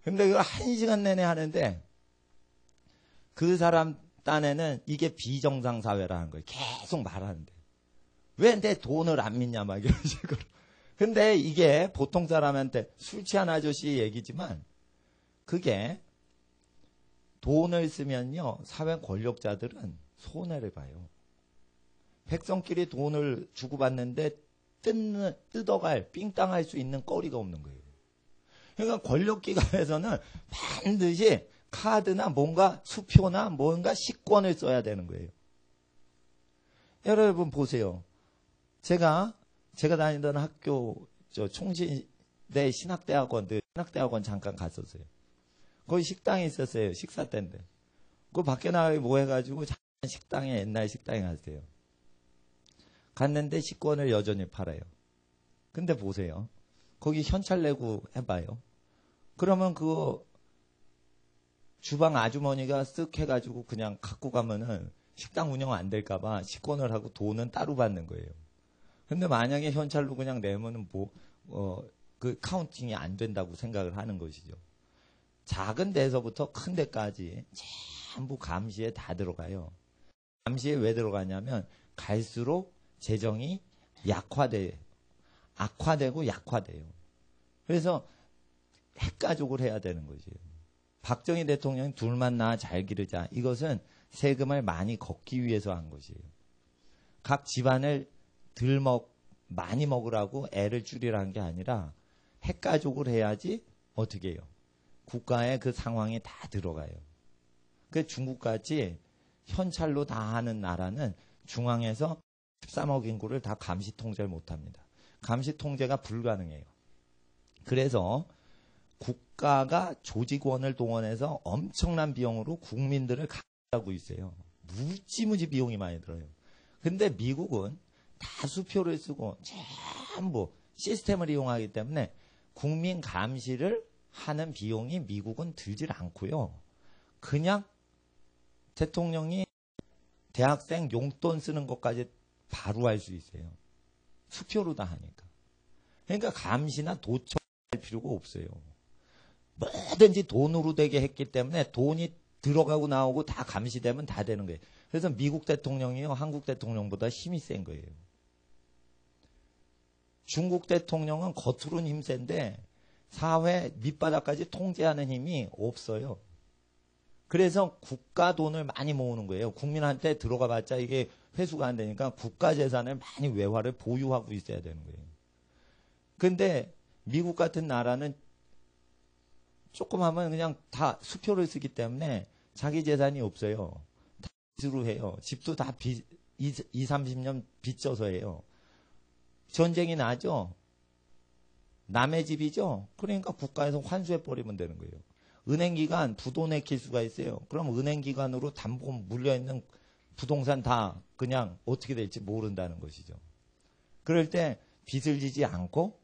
근데 그걸 1시간 내내 하는데 그 사람 딴에는 이게 비정상 사회라는 거예요. 계속 말하는데. 왜 내 돈을 안 믿냐 막 이런 식으로. 근데 이게 보통 사람한테 술 취한 아저씨 얘기지만 그게 돈을 쓰면요. 사회 권력자들은 손해를 봐요. 백성끼리 돈을 주고받는데 뜯어갈, 삥땅할 수 있는 거리가 없는 거예요. 그러니까 권력기관에서는 반드시 카드나 뭔가 수표나 뭔가 식권을 써야 되는 거예요. 여러분 보세요. 제가 다니던 학교 총신대 신학대학원 잠깐 갔었어요. 거기 식당이 있었어요. 식사 때인데. 그 밖에 나가서 뭐 해가지고 식당에 옛날 식당에 갔어요. 갔는데 식권을 여전히 팔아요. 근데 보세요. 거기 현찰 내고 해봐요. 그러면 그거 주방 아주머니가 쓱 해가지고 그냥 갖고 가면은 식당 운영 안 될까봐 식권을 하고 돈은 따로 받는 거예요. 근데 만약에 현찰로 그냥 내면은 그 카운팅이 안 된다고 생각을 하는 것이죠. 작은 데서부터 큰 데까지 전부 감시에 다 들어가요. 감시에 왜 들어가냐면 갈수록 재정이 악화되고 약화돼요. 그래서 핵가족을 해야 되는 거지요. 박정희 대통령이 둘만 낳아 잘 기르자. 이것은 세금을 많이 걷기 위해서 한 것이에요. 각 집안을 많이 먹으라고 애를 줄이라는 게 아니라 핵가족을 해야지 어떻게 해요? 국가의 그 상황이 다 들어가요. 그 중국같이 현찰로 다 하는 나라는 중앙에서 13억 인구를 다 감시 통제를 못합니다. 감시 통제가 불가능해요. 그래서 국가가 조직원을 동원해서 엄청난 비용으로 국민들을 감시하고 있어요. 무지무지 비용이 많이 들어요. 근데 미국은 다 수표를 쓰고 전부 시스템을 이용하기 때문에 국민 감시를 하는 비용이 미국은 들질 않고요. 그냥 대통령이 대학생 용돈 쓰는 것까지 바로 할 수 있어요. 수표로 다 하니까. 그러니까 감시나 도청할 필요가 없어요. 뭐든지 돈으로 되게 했기 때문에 돈이 들어가고 나오고 다 감시되면 다 되는 거예요. 그래서 미국 대통령이요, 한국 대통령보다 힘이 센 거예요. 중국 대통령은 겉으로는 힘 센데 사회 밑바닥까지 통제하는 힘이 없어요. 그래서 국가 돈을 많이 모으는 거예요. 국민한테 들어가 봤자 이게 회수가 안 되니까 국가 재산을 많이 외화를 보유하고 있어야 되는 거예요. 근데 미국 같은 나라는 조금 하면 그냥 다 수표를 쓰기 때문에 자기 재산이 없어요. 다 빚으로 해요. 집도 다 30년 빚져서 해요. 전쟁이 나죠? 남의 집이죠? 그러니까 국가에서 환수해버리면 되는 거예요. 은행기관 부도 내킬 수가 있어요. 그럼 은행기관으로 담보 물려있는 부동산 다 그냥 어떻게 될지 모른다는 것이죠. 그럴 때 빚을 지지 않고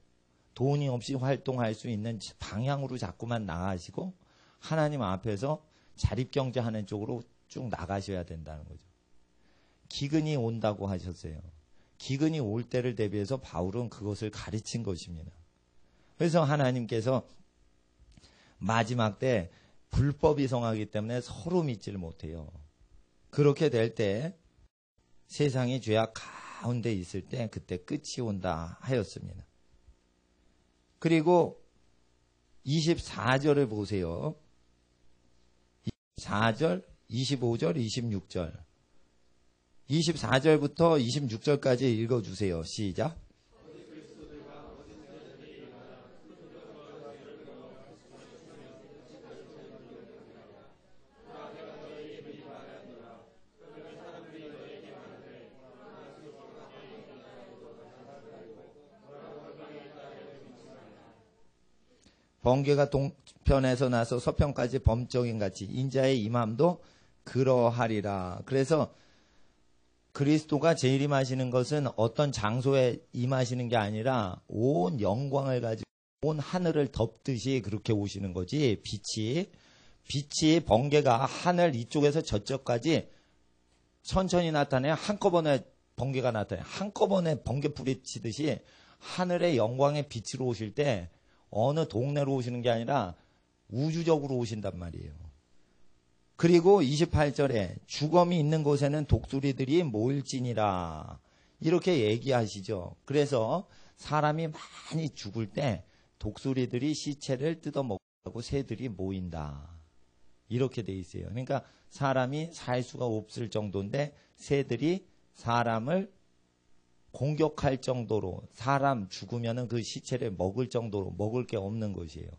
돈이 없이 활동할 수 있는 방향으로 자꾸만 나가시고 하나님 앞에서 자립경제하는 쪽으로 쭉 나가셔야 된다는 거죠. 기근이 온다고 하셨어요. 기근이 올 때를 대비해서 바울은 그것을 가르친 것입니다. 그래서 하나님께서 마지막 때 불법이 성하기 때문에 서로 믿지를 못해요. 그렇게 될 때 세상이 죄악 가운데 있을 때 그때 끝이 온다 하였습니다. 그리고 24절을 보세요. 24절, 25절, 26절. 24절부터 26절까지 읽어주세요. 시작. 번개가 동편에서 나서 서편까지 범적인 같이 인자의 임함도 그러하리라. 그래서 그리스도가 재림하시는 것은 어떤 장소에 임하시는 게 아니라 온 영광을 가지고 온 하늘을 덮듯이 그렇게 오시는 거지. 빛이 번개가 하늘 이쪽에서 저쪽까지 천천히 나타내 한꺼번에 번개가 나타내 한꺼번에 번개불이 치듯이 하늘의 영광의 빛으로 오실 때 어느 동네로 오시는 게 아니라 우주적으로 오신단 말이에요. 그리고 28절에 주검이 있는 곳에는 독수리들이 모일지니라 이렇게 얘기하시죠. 그래서 사람이 많이 죽을 때 독수리들이 시체를 뜯어먹고 새들이 모인다. 이렇게 돼 있어요. 그러니까 사람이 살 수가 없을 정도인데 새들이 사람을 공격할 정도로 사람 죽으면은 그 시체를 먹을 정도로 먹을 게 없는 것이에요.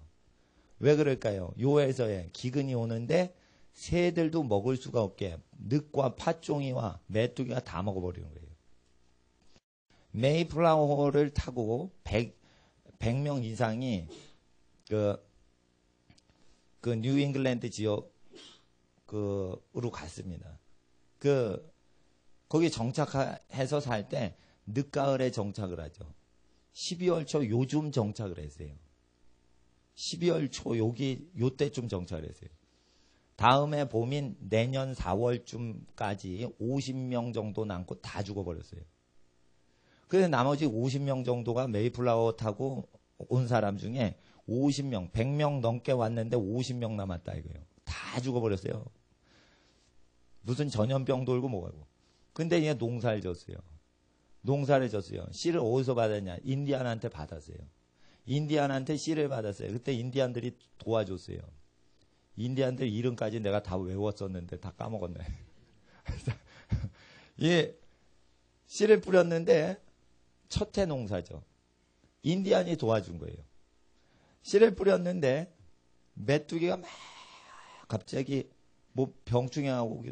왜 그럴까요? 요에서에 기근이 오는데 새들도 먹을 수가 없게 늑과 팥종이와 메뚜기가 다 먹어버리는 거예요. 메이플라워를 타고 100명 이상이 그 뉴잉글랜드 지역으로 갔습니다. 거기 정착해서 살 때 늦가을에 정착을 하죠. 12월 초 요즘 정착을 했어요. 12월 초 요때쯤 정착을 했어요. 다음에 봄인 내년 4월쯤까지 50명 정도 남고 다 죽어버렸어요. 그래서 나머지 50명 정도가 메이플라워 타고 온 사람 중에 50명, 100명 넘게 왔는데 50명 남았다 이거예요. 다 죽어버렸어요. 무슨 전염병 돌고 뭐하고. 근데 얘 농사를 졌어요. 씨를 어디서 받았냐? 인디안한테 받았어요. 인디안한테 씨를 받았어요. 그때 인디안들이 도와줬어요. 인디안들 이름까지 내가 다 외웠었는데 다 까먹었네. 예, 씨를 뿌렸는데 첫해 농사죠. 인디안이 도와준 거예요. 씨를 뿌렸는데 메뚜기가 막 갑자기 뭐 병충해 하고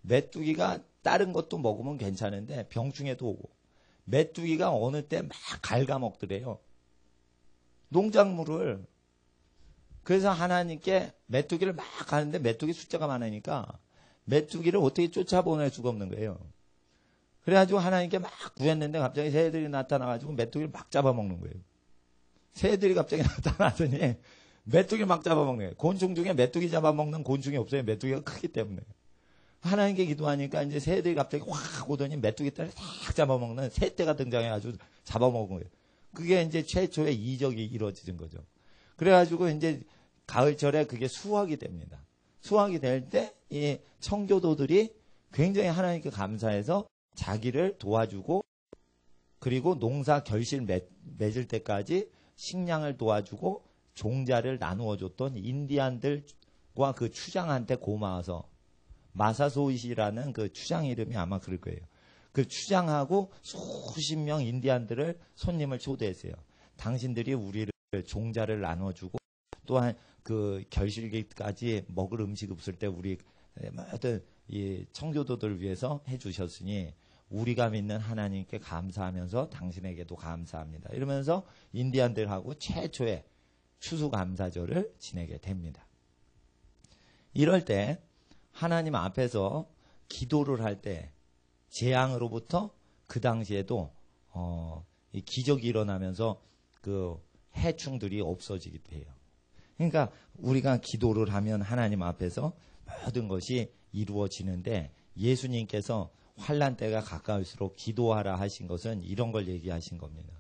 메뚜기가 다른 것도 먹으면 괜찮은데 병충해도 오고 메뚜기가 어느 때 막 갉아먹더래요. 농작물을. 그래서 하나님께 메뚜기를 막 가는데 메뚜기 숫자가 많으니까 메뚜기를 어떻게 쫓아보낼 수가 없는 거예요. 그래가지고 하나님께 막 구했는데 갑자기 새들이 나타나가지고 메뚜기를 막 잡아먹는 거예요. 새들이 갑자기 나타나더니 메뚜기를 막 잡아먹는 거예요. 곤충 중에 메뚜기 잡아먹는 곤충이 없어요. 메뚜기가 크기 때문에. 하나님께 기도하니까 이제 새들이 갑자기 확 오더니 메뚜기 떼를 싹 잡아먹는 새떼가 등장해가지고 잡아먹은 거예요. 그게 이제 최초의 이적이 이루어진 거죠. 그래가지고 이제 가을철에 그게 수확이 됩니다. 수확이 될 때 이 청교도들이 굉장히 하나님께 감사해서 자기를 도와주고 그리고 농사 결실 맺을 때까지 식량을 도와주고 종자를 나누어 줬던 인디안들과 그 추장한테 고마워서 마사소이시라는 그 추장 이름이 아마 그럴 거예요. 그 추장하고 수십 명 인디안들을 손님을 초대했어요. 당신들이 우리를 종자를 나눠주고 또한 그 결실기까지 먹을 음식 없을 때 우리 모든 이 청교도들을 위해서 해주셨으니 우리가 믿는 하나님께 감사하면서 당신에게도 감사합니다. 이러면서 인디안들하고 최초의 추수감사절을 지내게 됩니다. 이럴 때 하나님 앞에서 기도를 할 때 재앙으로부터 그 당시에도 이 기적이 일어나면서 그 해충들이 없어지게 돼요. 그러니까 우리가 기도를 하면 하나님 앞에서 모든 것이 이루어지는데 예수님께서 환난 때가 가까울수록 기도하라 하신 것은 이런 걸 얘기하신 겁니다.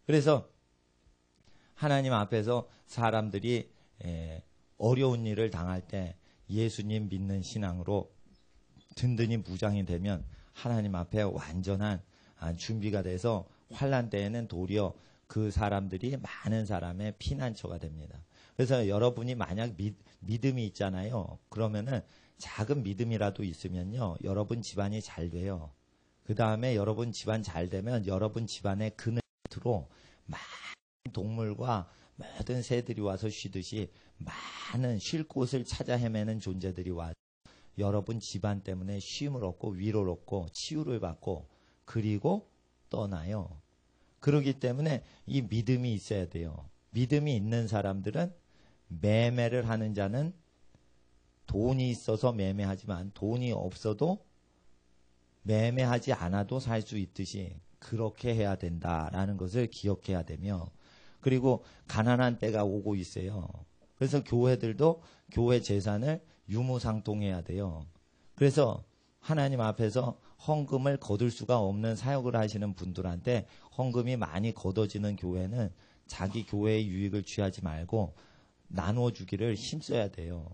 그래서 하나님 앞에서 사람들이 어려운 일을 당할 때 예수님 믿는 신앙으로 든든히 무장이 되면 하나님 앞에 완전한 준비가 돼서 환난 때에는 도리어 그 사람들이 많은 사람의 피난처가 됩니다. 그래서 여러분이 만약 믿음이 있잖아요. 그러면은 작은 믿음이라도 있으면요. 여러분 집안이 잘 돼요. 그 다음에 여러분 집안 잘 되면 여러분 집안의 그늘으로 많은 동물과 모든 새들이 와서 쉬듯이 많은 쉴 곳을 찾아 헤매는 존재들이 와서 여러분 집안 때문에 쉼을 얻고 위로를 얻고 치유를 받고 그리고 떠나요. 그렇기 때문에 이 믿음이 있어야 돼요. 믿음이 있는 사람들은 매매를 하는 자는 돈이 있어서 매매하지만 돈이 없어도 매매하지 않아도 살 수 있듯이 그렇게 해야 된다라는 것을 기억해야 되며, 그리고 가난한 때가 오고 있어요. 그래서 교회들도 교회 재산을 유무상통해야 돼요. 그래서 하나님 앞에서 헌금을 거둘 수가 없는 사역을 하시는 분들한테 헌금이 많이 걷어지는 교회는 자기 교회의 유익을 취하지 말고 나눠주기를 힘써야 돼요.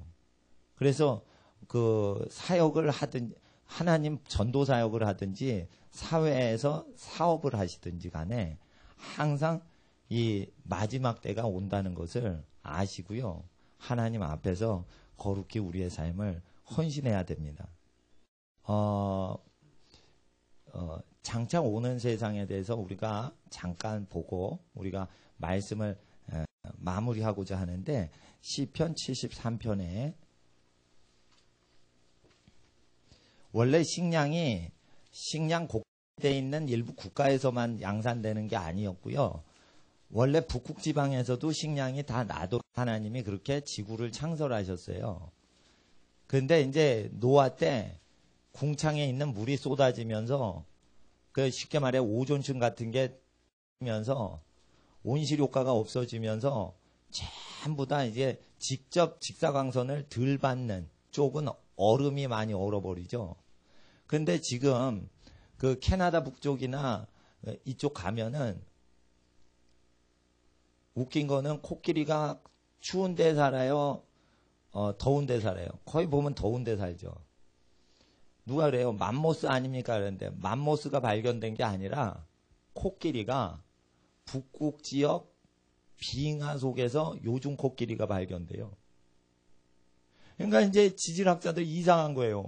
그래서 그 사역을 하든 하나님 전도 사역을 하든지 사회에서 사업을 하시든지 간에 항상 이 마지막 때가 온다는 것을 아시고요. 하나님 앞에서 거룩히 우리의 삶을 헌신해야 됩니다. 장차 오는 세상에 대해서 우리가 잠깐 보고 우리가 말씀을 마무리하고자 하는데, 시편 73편에 원래 식량 곡되어 있는 일부 국가에서만 양산되는 게 아니었고요. 원래 북극 지방에서도 식량이 다 나도 하나님이 그렇게 지구를 창설하셨어요. 그런데 이제 노아 때 궁창에 있는 물이 쏟아지면서 그 쉽게 말해 오존층 같은 게 면서 온실 효과가 없어지면서 전부 다 이제 직접 직사광선을 덜 받는 쪽은 얼음이 많이 얼어버리죠. 근데 지금 그 캐나다 북쪽이나 이쪽 가면은 웃긴 거는 코끼리가 추운 데 살아요? 더운 데 살아요? 거의 보면 더운 데 살죠. 누가 그래요? 맘모스 아닙니까? 그런데 맘모스가 발견된 게 아니라 코끼리가 북극 지역 빙하 속에서 요즘 코끼리가 발견돼요. 그러니까 이제 지질학자들 이상한 거예요.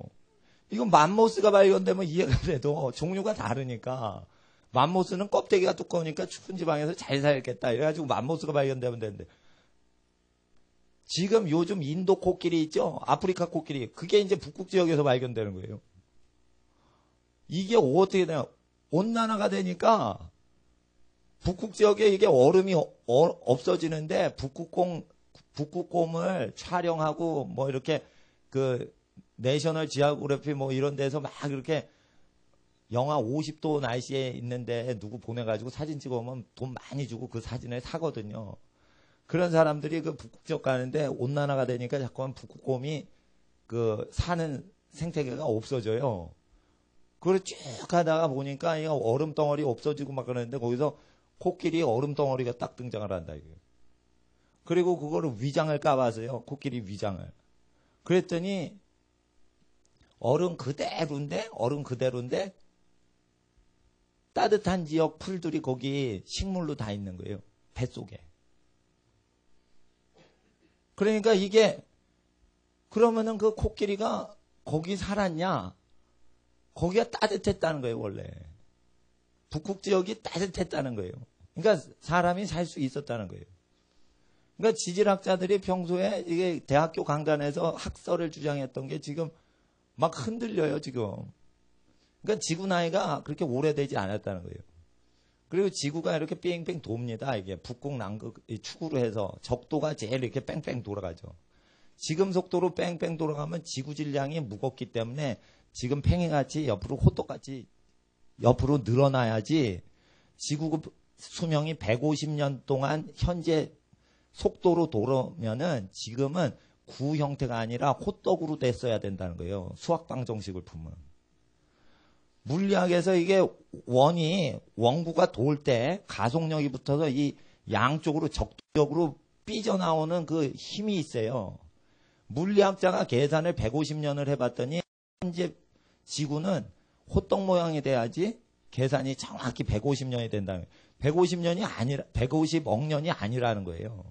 이건 맘모스가 발견되면 이해가 돼도 종류가 다르니까, 맘모스는 껍데기가 두꺼우니까 추운 지방에서 잘 살겠다 이래가지고 맘모스가 발견되면 되는데, 지금 요즘 인도 코끼리 있죠? 아프리카 코끼리, 그게 이제 북극 지역에서 발견되는 거예요. 이게 어떻게 되냐? 온난화가 되니까 북극 지역에 이게 얼음이 없어지는데 북극곰을 촬영하고 뭐 이렇게 그 내셔널 지오그래피 뭐 이런 데서 막 이렇게 영하 50도 날씨에 있는데 누구 보내가지고 사진 찍어오면 돈 많이 주고 그 사진을 사거든요. 그런 사람들이 그 북극 지역 가는데 온난화가 되니까 자꾸만 북극곰이 그 사는 생태계가 없어져요. 그걸 쭉 가다가 보니까 이 얼음 덩어리 없어지고 막 그러는데 거기서 코끼리 얼음 덩어리가 딱 등장을 한다 이거예요. 그리고 그거를 위장을 까봤어요. 코끼리 위장을. 그랬더니 얼음 그대로인데 따뜻한 지역 풀들이 거기 식물로 다 있는 거예요. 뱃속에. 그러니까 이게 그러면은 그 코끼리가 거기 살았냐? 거기가 따뜻했다는 거예요, 원래. 북극 지역이 따뜻했다는 거예요. 그러니까 사람이 살 수 있었다는 거예요. 그러니까 지질학자들이 평소에 이게 대학교 강단에서 학설을 주장했던 게 지금 막 흔들려요, 지금. 그러니까 지구 나이가 그렇게 오래되지 않았다는 거예요. 그리고 지구가 이렇게 뺑뺑 돕니다. 이게 북극, 남극 축으로 해서 적도가 제일 이렇게 뺑뺑 돌아가죠. 지금 속도로 뺑뺑 돌아가면 지구 질량이 무겁기 때문에 지금 팽이같이 옆으로 호떡같이 옆으로 늘어나야지 지구 수명이 150년 동안 현재 속도로 돌아오면은 지금은 구 형태가 아니라 호떡으로 됐어야 된다는 거예요. 수학 방정식을 풀면. 물리학에서 이게 원구가 돌 때 가속력이 붙어서 이 양쪽으로 적도적으로 삐져나오는 그 힘이 있어요. 물리학자가 계산을 150년을 해봤더니 현재 지구는 호떡 모양이 돼야지 계산이 정확히 150년이 된다는 거예요. 150년이 아니라 150억 년이 아니라는 거예요.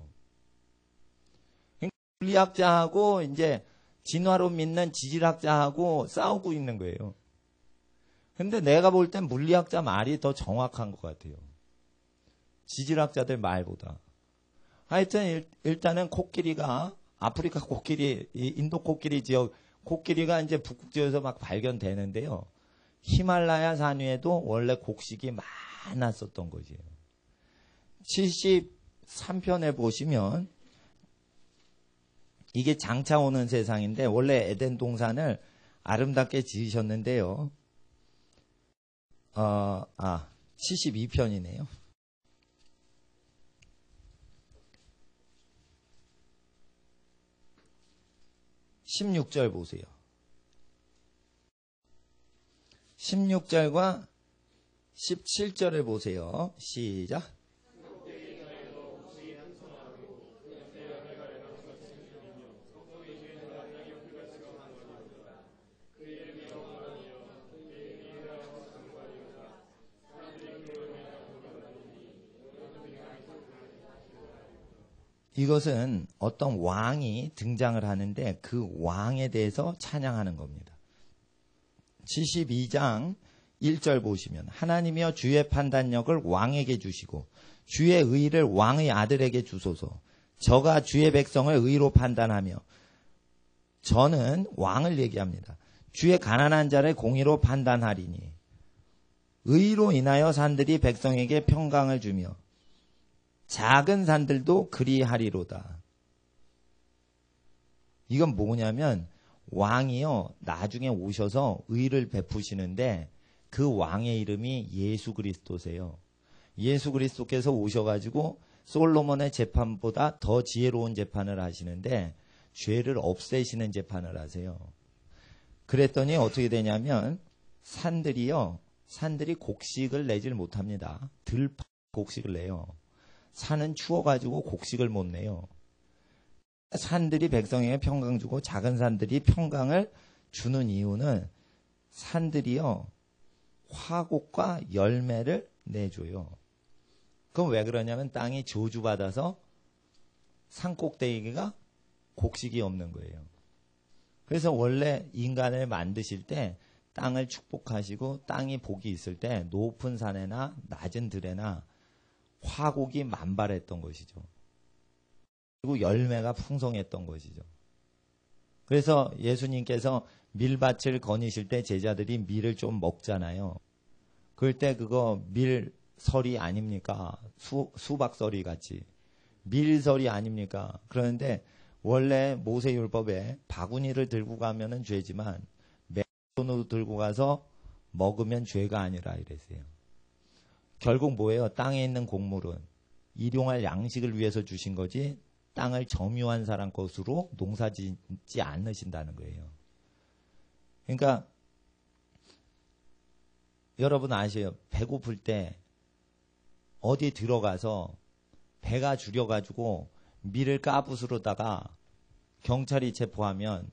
그러니까 물리학자하고 이제 진화론 믿는 지질학자하고 싸우고 있는 거예요. 근데 내가 볼 땐 물리학자 말이 더 정확한 것 같아요. 지질학자들 말보다. 하여튼 일단은 코끼리가 아프리카 코끼리, 인도 코끼리 지역 코끼리가 이제 북극 지역에서 막 발견되는데요. 히말라야 산 위에도 원래 곡식이 많았었던 거지요. 73편에 보시면 이게 장차 오는 세상인데 원래 에덴 동산을 아름답게 지으셨는데요. 72편이네요. 16절 보세요. 16절과 17절을 보세요. 시작. 이것은 어떤 왕이 등장을 하는데 그 왕에 대해서 찬양하는 겁니다. 72장 1절 보시면 하나님이여 주의 판단력을 왕에게 주시고 주의 의를 왕의 아들에게 주소서. 저가 주의 백성을 의로 판단하며, 저는 왕을 얘기합니다. 주의 가난한 자를 공의로 판단하리니 의로 인하여 산들이 백성에게 평강을 주며 작은 산들도 그리하리로다. 이건 뭐냐면 왕이요 나중에 오셔서 의를 베푸시는데 그 왕의 이름이 예수 그리스도세요. 예수 그리스도께서 오셔가지고 솔로몬의 재판보다 더 지혜로운 재판을 하시는데 죄를 없애시는 재판을 하세요. 그랬더니 어떻게 되냐면 산들이 곡식을 내질 못합니다. 들판 곡식을 내요. 산은 추워가지고 곡식을 못 내요. 산들이 백성에게 평강 주고 작은 산들이 평강을 주는 이유는 산들이요 화곡과 열매를 내줘요. 그럼 왜 그러냐면 땅이 저주받아서 산꼭대기가 곡식이 없는 거예요. 그래서 원래 인간을 만드실 때 땅을 축복하시고 땅이 복이 있을 때 높은 산에나 낮은 들에나 화곡이 만발했던 것이죠. 그리고 열매가 풍성했던 것이죠. 그래서 예수님께서 밀밭을 거니실 때 제자들이 밀을 좀 먹잖아요. 그럴 때 그거 밀설이 아닙니까? 수박설이 같이. 밀설이 아닙니까? 그런데 원래 모세율법에 바구니를 들고 가면은 죄지만 맨손으로 들고 가서 먹으면 죄가 아니라 이랬어요. 결국 뭐예요? 땅에 있는 곡물은 일용할 양식을 위해서 주신 거지 땅을 점유한 사람 것으로 농사 짓지 않으신다는 거예요. 그러니까 여러분 아세요? 배고플 때 어디 들어가서 배가 줄여가지고 밀을 까부스로다가 경찰이 체포하면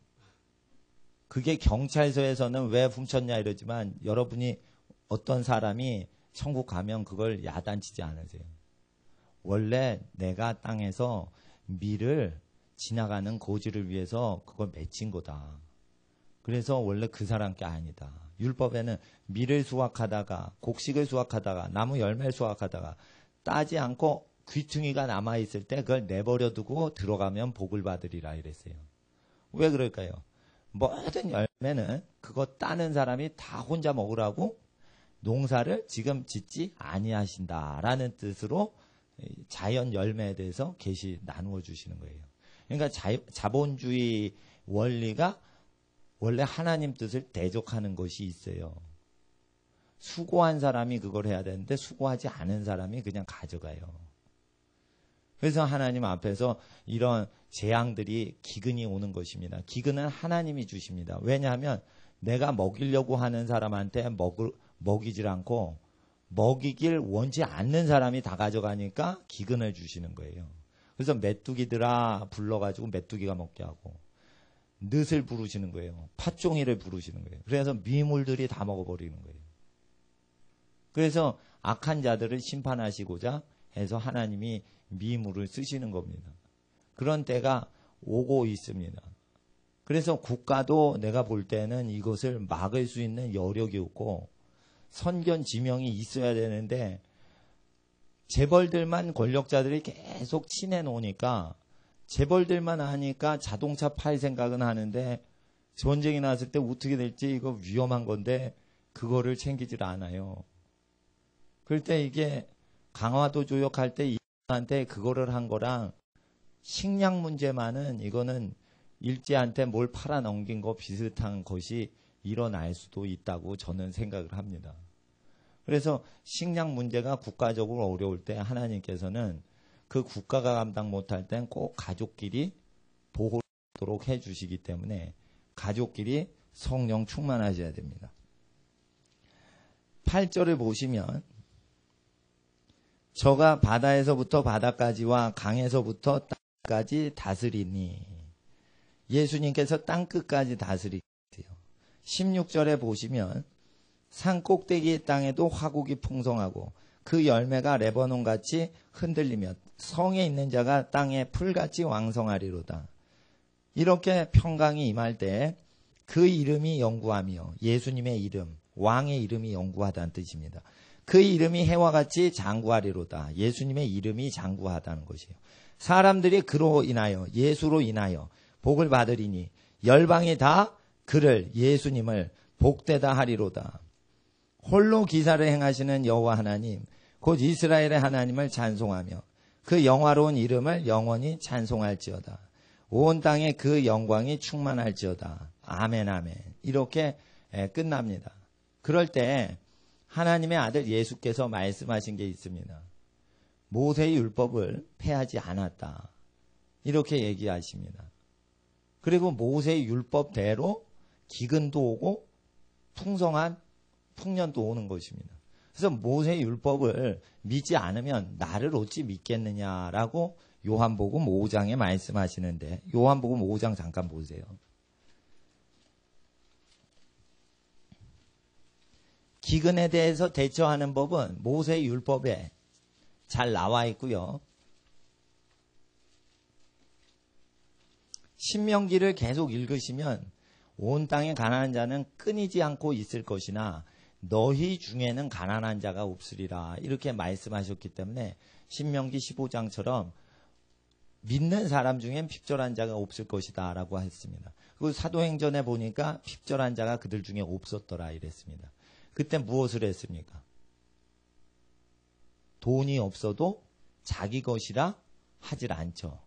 그게 경찰서에서는 왜 훔쳤냐 이러지만 여러분이 어떤 사람이 천국 가면 그걸 야단치지 않으세요. 원래 내가 땅에서 밀을 지나가는 고지를 위해서 그걸 맺힌 거다. 그래서 원래 그 사람 게 아니다. 율법에는 밀을 수확하다가 곡식을 수확하다가 나무 열매를 수확하다가 따지 않고 귀퉁이가 남아있을 때 그걸 내버려 두고 들어가면 복을 받으리라 이랬어요. 왜 그럴까요? 모든 열매는 그거 따는 사람이 다 혼자 먹으라고 농사를 지금 짓지 아니하신다라는 뜻으로 자연 열매에 대해서 계시 나누어 주시는 거예요. 그러니까 자본주의 원리가 원래 하나님 뜻을 대적하는 것이 있어요. 수고한 사람이 그걸 해야 되는데 수고하지 않은 사람이 그냥 가져가요. 그래서 하나님 앞에서 이런 재앙들이 기근이 오는 것입니다. 기근은 하나님이 주십니다. 왜냐하면 내가 먹이려고 하는 사람한테 먹이질 않고 먹이길 원치 않는 사람이 다 가져가니까 기근을 주시는 거예요. 그래서 메뚜기들아 불러가지고 메뚜기가 먹게 하고 늑을 부르시는 거예요. 팥종이를 부르시는 거예요. 그래서 미물들이 다 먹어버리는 거예요. 그래서 악한 자들을 심판하시고자 해서 하나님이 미물을 쓰시는 겁니다. 그런 때가 오고 있습니다. 그래서 국가도 내가 볼 때는 이것을 막을 수 있는 여력이 없고 선견 지명이 있어야 되는데 재벌들만 권력자들이 계속 친해 놓으니까 재벌들만 하니까 자동차 팔 생각은 하는데 전쟁이 났을 때 어떻게 될지 이거 위험한 건데 그거를 챙기질 않아요. 그럴 때 이게 강화도 조약할 때 이한테 그거를 한 거랑 식량 문제만은 이거는 일제한테 뭘 팔아넘긴 거 비슷한 것이 일어날 수도 있다고 저는 생각을 합니다. 그래서 식량 문제가 국가적으로 어려울 때 하나님께서는 그 국가가 감당 못할 땐 꼭 가족끼리 보호하도록 해주시기 때문에 가족끼리 성령 충만하셔야 됩니다. 8절을 보시면 저가 바다에서부터 바다까지와 강에서부터 땅까지 다스리니 예수님께서 땅끝까지 다스리세요. 16절에 보시면 산 꼭대기의 땅에도 화국이 풍성하고 그 열매가 레바논같이 흔들리며 성에 있는 자가 땅에 풀같이 왕성하리로다. 이렇게 평강이 임할 때 그 이름이 영구하며 예수님의 이름, 왕의 이름이 영구하다는 뜻입니다. 그 이름이 해와 같이 장구하리로다. 예수님의 이름이 장구하다는 것이에요. 사람들이 그로 인하여 예수로 인하여 복을 받으리니 열방이 다 그를 예수님을 복되다 하리로다. 홀로 기사를 행하시는 여호와 하나님 곧 이스라엘의 하나님을 찬송하며 그 영화로운 이름을 영원히 찬송할지어다. 온 땅에 그 영광이 충만할지어다. 아멘 아멘. 이렇게 끝납니다. 그럴 때 하나님의 아들 예수께서 말씀하신 게 있습니다. 모세의 율법을 폐하지 않았다. 이렇게 얘기하십니다. 그리고 모세의 율법대로 기근도 오고 풍성한 풍년도 오는 것입니다. 그래서 모세의 율법을 믿지 않으면 나를 어찌 믿겠느냐라고 요한복음 5장에 말씀하시는데 요한복음 5장 잠깐 보세요. 기근에 대해서 대처하는 법은 모세의 율법에 잘 나와 있고요. 신명기를 계속 읽으시면 온 땅에 가난한 자는 끊이지 않고 있을 것이나 너희 중에는 가난한 자가 없으리라 이렇게 말씀하셨기 때문에 신명기 15장처럼 믿는 사람 중엔 핍절한 자가 없을 것이다 라고 했습니다. 그리고 사도행전에 보니까 핍절한 자가 그들 중에 없었더라 이랬습니다. 그때 무엇을 했습니까? 돈이 없어도 자기 것이라 하질 않죠.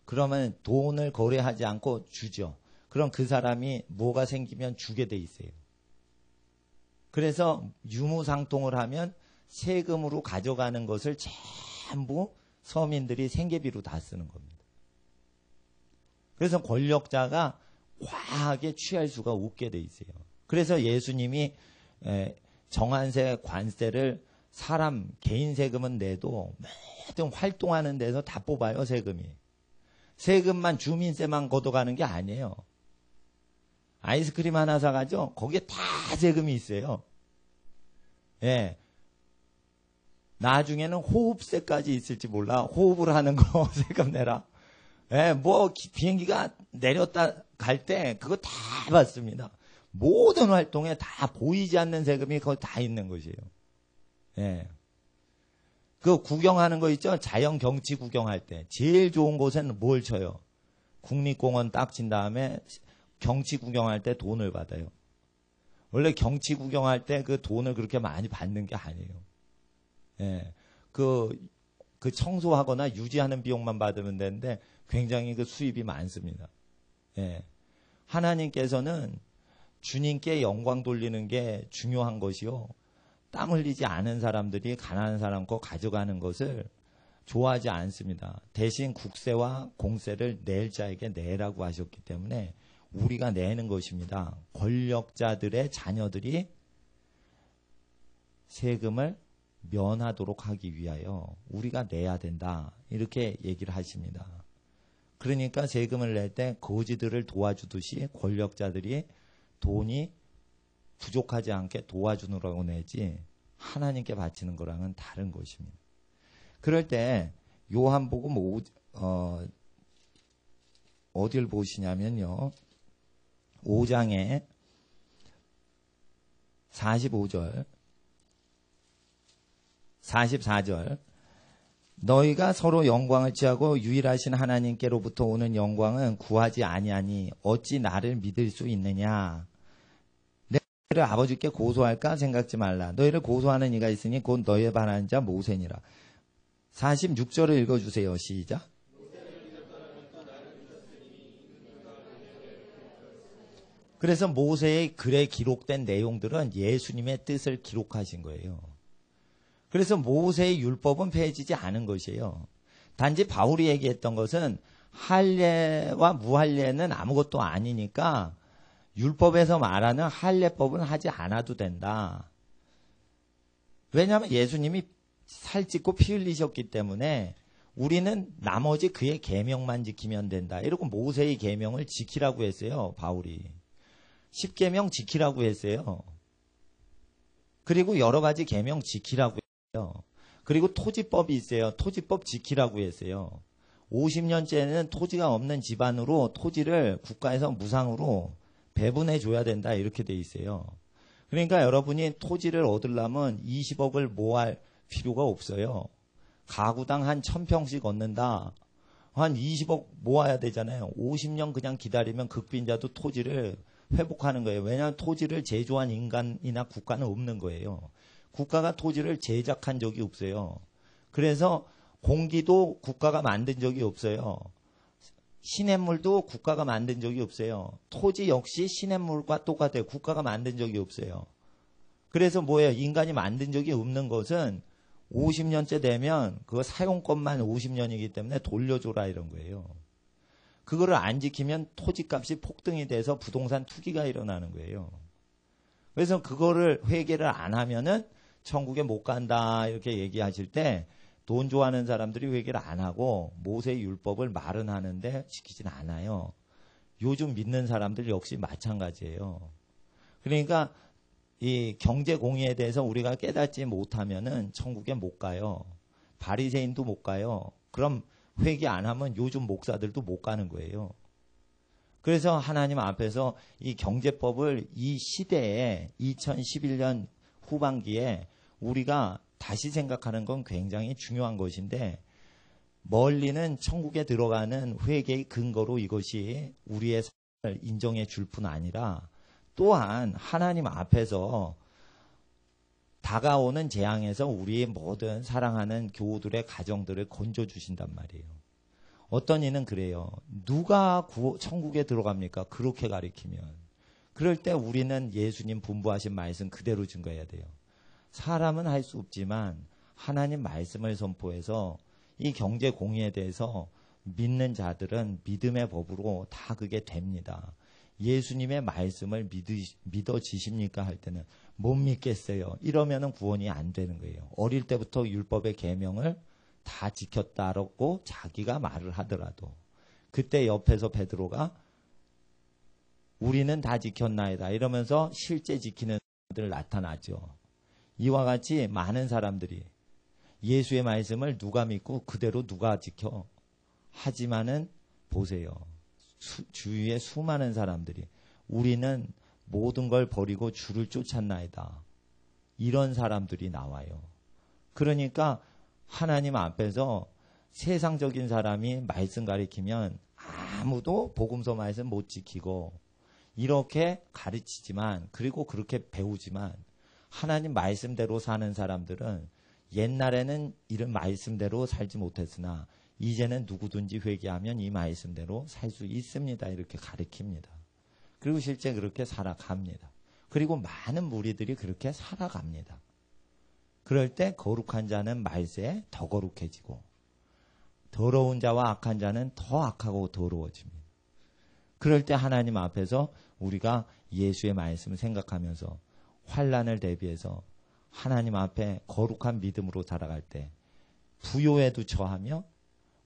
그러면 돈을 거래하지 않고 주죠. 그럼 그 사람이 뭐가 생기면 주게 돼 있어요. 그래서 유무상통을 하면 세금으로 가져가는 것을 전부 서민들이 생계비로 다 쓰는 겁니다. 그래서 권력자가 과하게 취할 수가 없게 돼 있어요. 그래서 예수님이 정한세 관세를 사람 개인 세금은 내도 모든 활동하는 데서 다 뽑아요. 세금만 주민세만 걷어가는 게 아니에요. 아이스크림 하나 사가죠. 거기에 다 세금이 있어요. 예. 나중에는 호흡세까지 있을지 몰라. 호흡을 하는 거 세금 내라. 예, 비행기가 내렸다 갈 때 그거 다 받습니다. 모든 활동에 다 보이지 않는 세금이 거기 다 있는 것이에요. 예. 그 구경하는 거 있죠? 자연 경치 구경할 때. 제일 좋은 곳에는 뭘 쳐요? 국립공원 딱 친 다음에 경치 구경할 때 돈을 받아요. 원래 경치 구경할 때 그 돈을 그렇게 많이 받는 게 아니에요. 예. 그 청소하거나 유지하는 비용만 받으면 되는데 굉장히 그 수입이 많습니다. 예. 하나님께서는 주님께 영광 돌리는 게 중요한 것이요. 땀 흘리지 않은 사람들이 가난한 사람 거 가져가는 것을 좋아하지 않습니다. 대신 국세와 공세를 낼 자에게 내라고 하셨기 때문에 우리가 내는 것입니다. 권력자들의 자녀들이 세금을 면하도록 하기 위하여 우리가 내야 된다. 이렇게 얘기를 하십니다. 그러니까 세금을 낼 때 거지들을 도와주듯이 권력자들이 돈이 부족하지 않게 도와주느라고 내지 하나님께 바치는 거랑은 다른 것입니다. 그럴 때 요한복음 어디를 보시냐면요. 5장에 45절 44절 너희가 서로 영광을 취하고 유일하신 하나님께로부터 오는 영광은 구하지 아니하니 어찌 나를 믿을 수 있느냐. 너희를 아버지께 고소할까 생각지 말라. 너희를 고소하는 이가 있으니 곧 너희에 반하는 자 모세니라. 46절을 읽어주세요. 시작. 그래서 모세의 글에 기록된 내용들은 예수님의 뜻을 기록하신 거예요. 그래서 모세의 율법은 폐해지지 않은 것이에요. 단지 바울이 얘기했던 것은 할례와 무할례는 아무것도 아니니까 율법에서 말하는 할례법은 하지 않아도 된다. 왜냐하면 예수님이 살찌고 피 흘리셨기 때문에 우리는 나머지 그의 계명만 지키면 된다. 이러고 모세의 계명을 지키라고 했어요. 바울이. 10계명 지키라고 했어요. 그리고 여러 가지 계명 지키라고 했어요. 그리고 토지법이 있어요. 토지법 지키라고 했어요. 50년째는 토지가 없는 집안으로 토지를 국가에서 무상으로 배분해 줘야 된다. 이렇게 돼 있어요. 그러니까 여러분이 토지를 얻으려면 20억을 모아할 필요가 없어요. 가구당 한 1000평씩 얻는다. 한 20억 모아야 되잖아요. 50년 그냥 기다리면 극빈자도 토지를 회복하는 거예요. 왜냐하면 토지를 제조한 인간이나 국가는 없는 거예요. 국가가 토지를 제작한 적이 없어요. 그래서 공기도 국가가 만든 적이 없어요. 시냇물도 국가가 만든 적이 없어요. 토지 역시 시냇물과 똑같아요. 국가가 만든 적이 없어요. 그래서 뭐예요? 인간이 만든 적이 없는 것은 50년째 되면 그 사용권만 50년이기 때문에 돌려줘라 이런 거예요. 그거를 안 지키면 토지값이 폭등이 돼서 부동산 투기가 일어나는 거예요. 그래서 그거를 회개를 안 하면은 천국에 못 간다 이렇게 얘기하실 때 돈 좋아하는 사람들이 회개를 안 하고 모세의 율법을 말은 하는데 지키진 않아요. 요즘 믿는 사람들 역시 마찬가지예요. 그러니까 이 경제 공의에 대해서 우리가 깨닫지 못하면은 천국에 못 가요. 바리새인도 못 가요. 그럼 회개 안 하면 요즘 목사들도 못 가는 거예요. 그래서 하나님 앞에서 이 경제법을 이 시대에 2011년 후반기에 우리가 다시 생각하는 건 굉장히 중요한 것인데 멀리는 천국에 들어가는 회개의 근거로 이것이 우리의 삶을 인정해 줄 뿐 아니라 또한 하나님 앞에서 다가오는 재앙에서 우리의 모든 사랑하는 교우들의 가정들을 건져주신단 말이에요. 어떤 이는 그래요. 누가 천국에 들어갑니까? 그렇게 가리키면. 그럴 때 우리는 예수님 분부하신 말씀 그대로 증거해야 돼요. 사람은 할 수 없지만 하나님 말씀을 선포해서 이 경제 공의에 대해서 믿는 자들은 믿음의 법으로 다 그게 됩니다. 예수님의 말씀을 믿어지십니까? 할 때는 못 믿겠어요. 이러면은 구원이 안 되는 거예요. 어릴 때부터 율법의 계명을 다 지켰다라고 자기가 말을 하더라도 그때 옆에서 베드로가 우리는 다 지켰나이다 이러면서 실제 지키는 사람들 나타나죠. 이와 같이 많은 사람들이 예수의 말씀을 누가 믿고 그대로 누가 지켜 하지만은 보세요. 주위에 수많은 사람들이 우리는 모든 걸 버리고 주를 쫓았나이다. 이런 사람들이 나와요. 그러니까 하나님 앞에서 세상적인 사람이 말씀 가리키면 아무도 복음서 말씀 못 지키고 이렇게 가르치지만 그리고 그렇게 배우지만 하나님 말씀대로 사는 사람들은 옛날에는 이런 말씀대로 살지 못했으나 이제는 누구든지 회개하면 이 말씀대로 살 수 있습니다. 이렇게 가르칩니다. 그리고 실제 그렇게 살아갑니다. 그리고 많은 무리들이 그렇게 살아갑니다. 그럴 때 거룩한 자는 말세에 더 거룩해지고 더러운 자와 악한 자는 더 악하고 더러워집니다. 그럴 때 하나님 앞에서 우리가 예수의 말씀을 생각하면서 환난을 대비해서 하나님 앞에 거룩한 믿음으로 살아갈 때 부요에도 처하며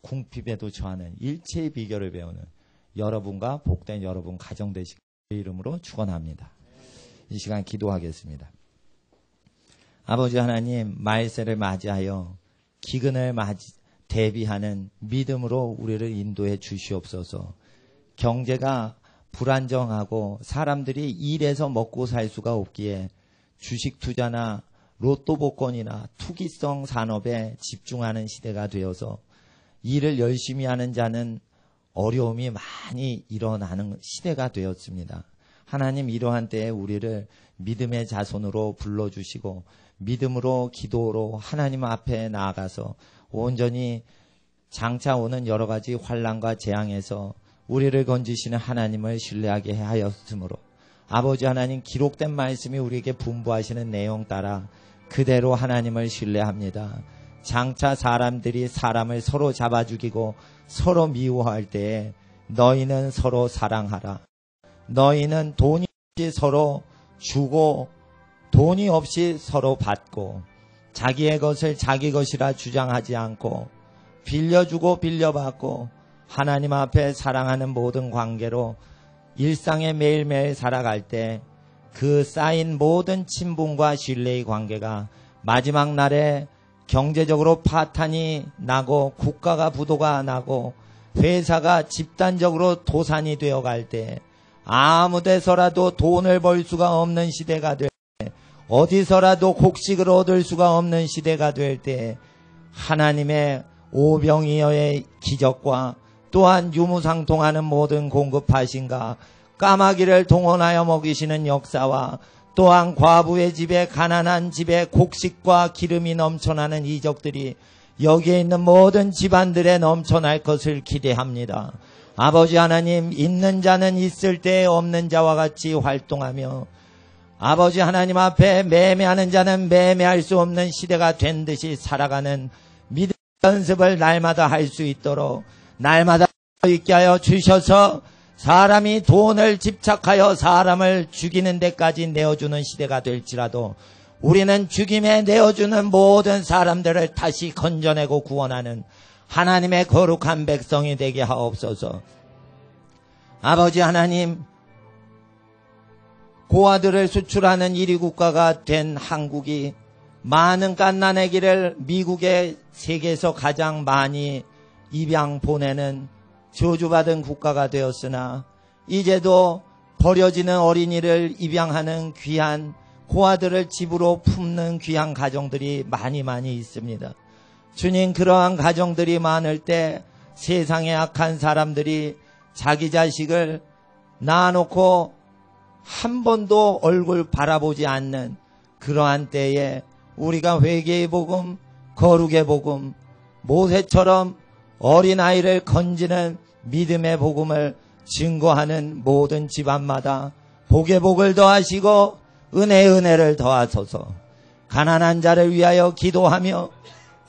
궁핍에도 처하는 일체의 비결을 배우는 여러분과 복된 여러분 가정 되시길 이름으로 축원합니다. 이 시간 기도하겠습니다. 아버지 하나님 말세를 맞이하여 기근을 대비하는 믿음으로 우리를 인도해 주시옵소서. 경제가 불안정하고 사람들이 일해서 먹고 살 수가 없기에 주식 투자나 로또 복권이나 투기성 산업에 집중하는 시대가 되어서 일을 열심히 하는 자는 어려움이 많이 일어나는 시대가 되었습니다. 하나님 이러한 때에 우리를 믿음의 자손으로 불러주시고 믿음으로 기도로 하나님 앞에 나아가서 온전히 장차 오는 여러 가지 환난과 재앙에서 우리를 건지시는 하나님을 신뢰하게 하였으므로 아버지 하나님 기록된 말씀이 우리에게 분부하시는 내용 따라 그대로 하나님을 신뢰합니다. 장차 사람들이 사람을 서로 잡아 죽이고 서로 미워할 때에 너희는 서로 사랑하라. 너희는 돈이 없이 서로 주고 돈이 없이 서로 받고 자기의 것을 자기 것이라 주장하지 않고 빌려주고 빌려받고 하나님 앞에 사랑하는 모든 관계로 일상에 매일매일 살아갈 때 그 쌓인 모든 친분과 신뢰의 관계가 마지막 날에 경제적으로 파탄이 나고 국가가 부도가 나고 회사가 집단적으로 도산이 되어갈 때 아무 데서라도 돈을 벌 수가 없는 시대가 될 때 어디서라도 곡식을 얻을 수가 없는 시대가 될 때 하나님의 오병이어의 기적과 또한 유무상통하는 모든 공급하신가 까마귀를 동원하여 먹이시는 역사와 또한 과부의 집에 가난한 집에 곡식과 기름이 넘쳐나는 이적들이 여기에 있는 모든 집안들에 넘쳐날 것을 기대합니다. 아버지 하나님 있는 자는 있을 때 없는 자와 같이 활동하며 아버지 하나님 앞에 매매하는 자는 매매할 수 없는 시대가 된 듯이 살아가는 믿음 연습을 날마다 할 수 있도록 날마다 있게 하여 주셔서 사람이 돈을 집착하여 사람을 죽이는 데까지 내어주는 시대가 될지라도 우리는 죽임에 내어주는 모든 사람들을 다시 건져내고 구원하는 하나님의 거룩한 백성이 되게 하옵소서. 아버지 하나님, 고아들을 수출하는 1위 국가가 된 한국이 많은 갓난아기를 미국에 세계에서 가장 많이 입양 보내는 저주받은 국가가 되었으나 이제도 버려지는 어린이를 입양하는 귀한 고아들을 집으로 품는 귀한 가정들이 많이 있습니다. 주님, 그러한 가정들이 많을 때 세상의 악한 사람들이 자기 자식을 낳아놓고 한 번도 얼굴 바라보지 않는 그러한 때에 우리가 회개의 복음, 거룩의 복음, 모세처럼 어린아이를 건지는 믿음의 복음을 증거하는 모든 집안마다 복의 복을 더하시고 은혜를 더하소서. 가난한 자를 위하여 기도하며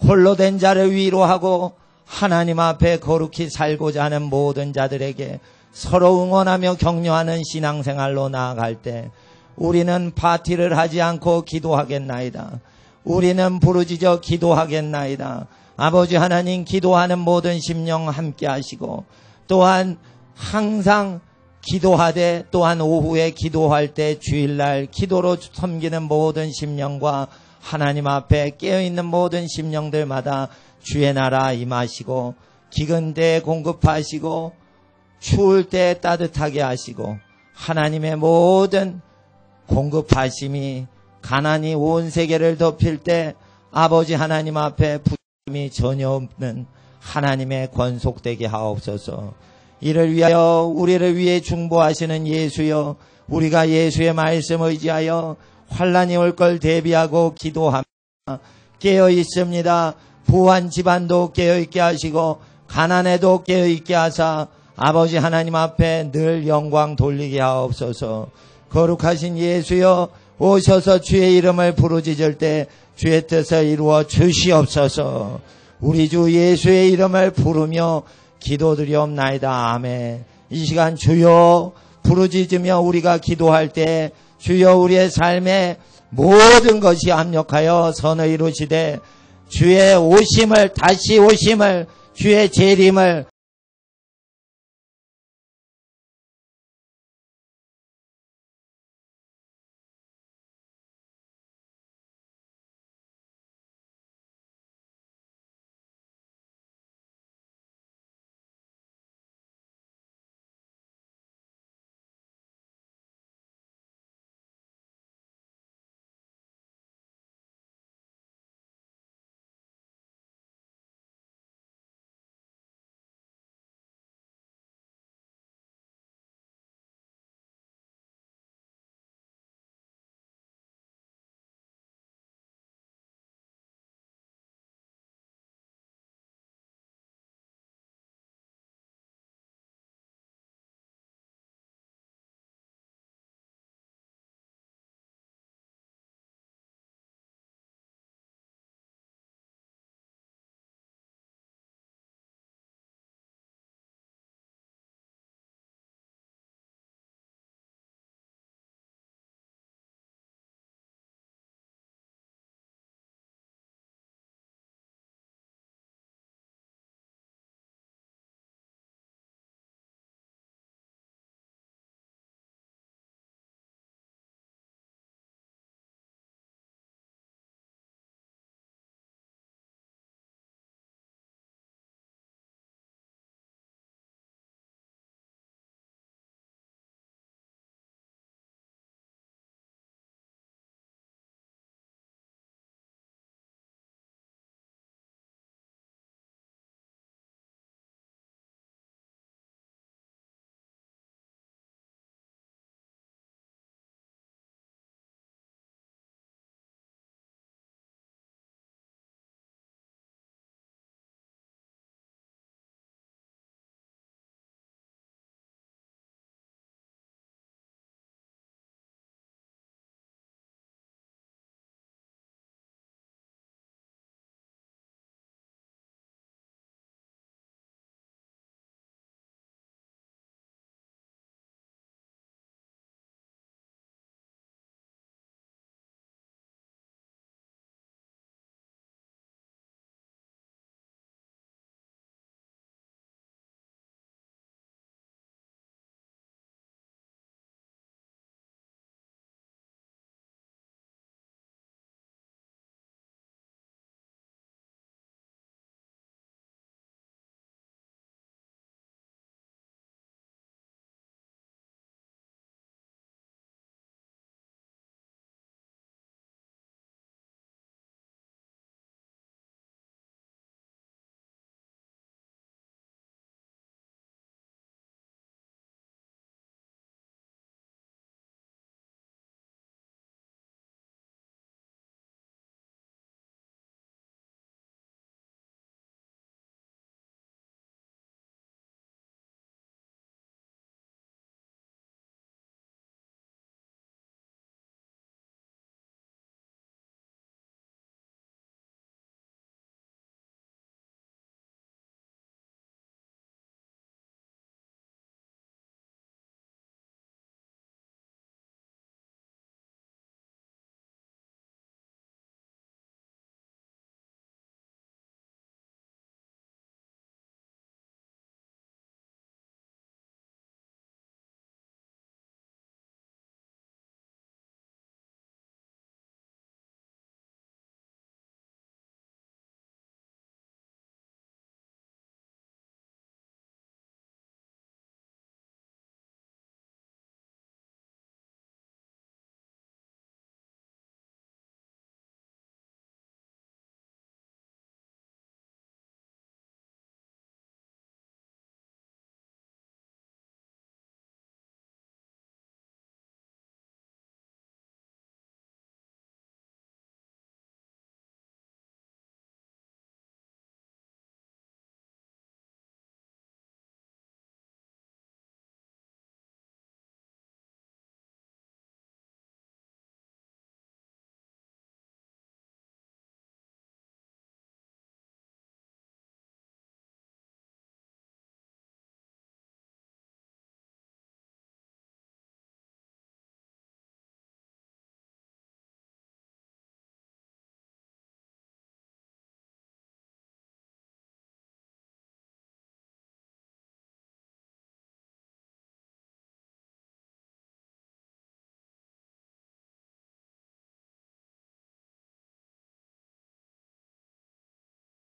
홀로 된 자를 위로하고 하나님 앞에 거룩히 살고자 하는 모든 자들에게 서로 응원하며 격려하는 신앙생활로 나아갈 때 우리는 파티를 하지 않고 기도하겠나이다. 우리는 부르짖어 기도하겠나이다. 아버지 하나님, 기도하는 모든 심령 함께 하시고 또한 항상 기도하되 또한 오후에 기도할 때 주일날 기도로 섬기는 모든 심령과 하나님 앞에 깨어있는 모든 심령들마다 주의 나라 임하시고 기근 때 공급하시고 추울 때 따뜻하게 하시고 하나님의 모든 공급하심이 가난이 온 세계를 덮일 때 아버지 하나님 앞에 부심이 전혀 없는 하나님의 권속되게 하옵소서. 이를 위하여 우리를 위해 중보하시는 예수여, 우리가 예수의 말씀을 의지하여 환난이 올 걸 대비하고 기도하며 깨어 있습니다. 부한 집안도 깨어 있게 하시고 가난에도 깨어 있게 하사 아버지 하나님 앞에 늘 영광 돌리게 하옵소서. 거룩하신 예수여, 오셔서 주의 이름을 부르짖을 때 주의 뜻을 이루어 주시옵소서. 우리 주 예수의 이름을 부르며 기도드리옵나이다. 아멘. 이 시간 주여 부르짖으며 우리가 기도할 때 주여 우리의 삶에 모든 것이 합력하여 선을 이루시되 주의 오심을 다시 오심을 주의 재림을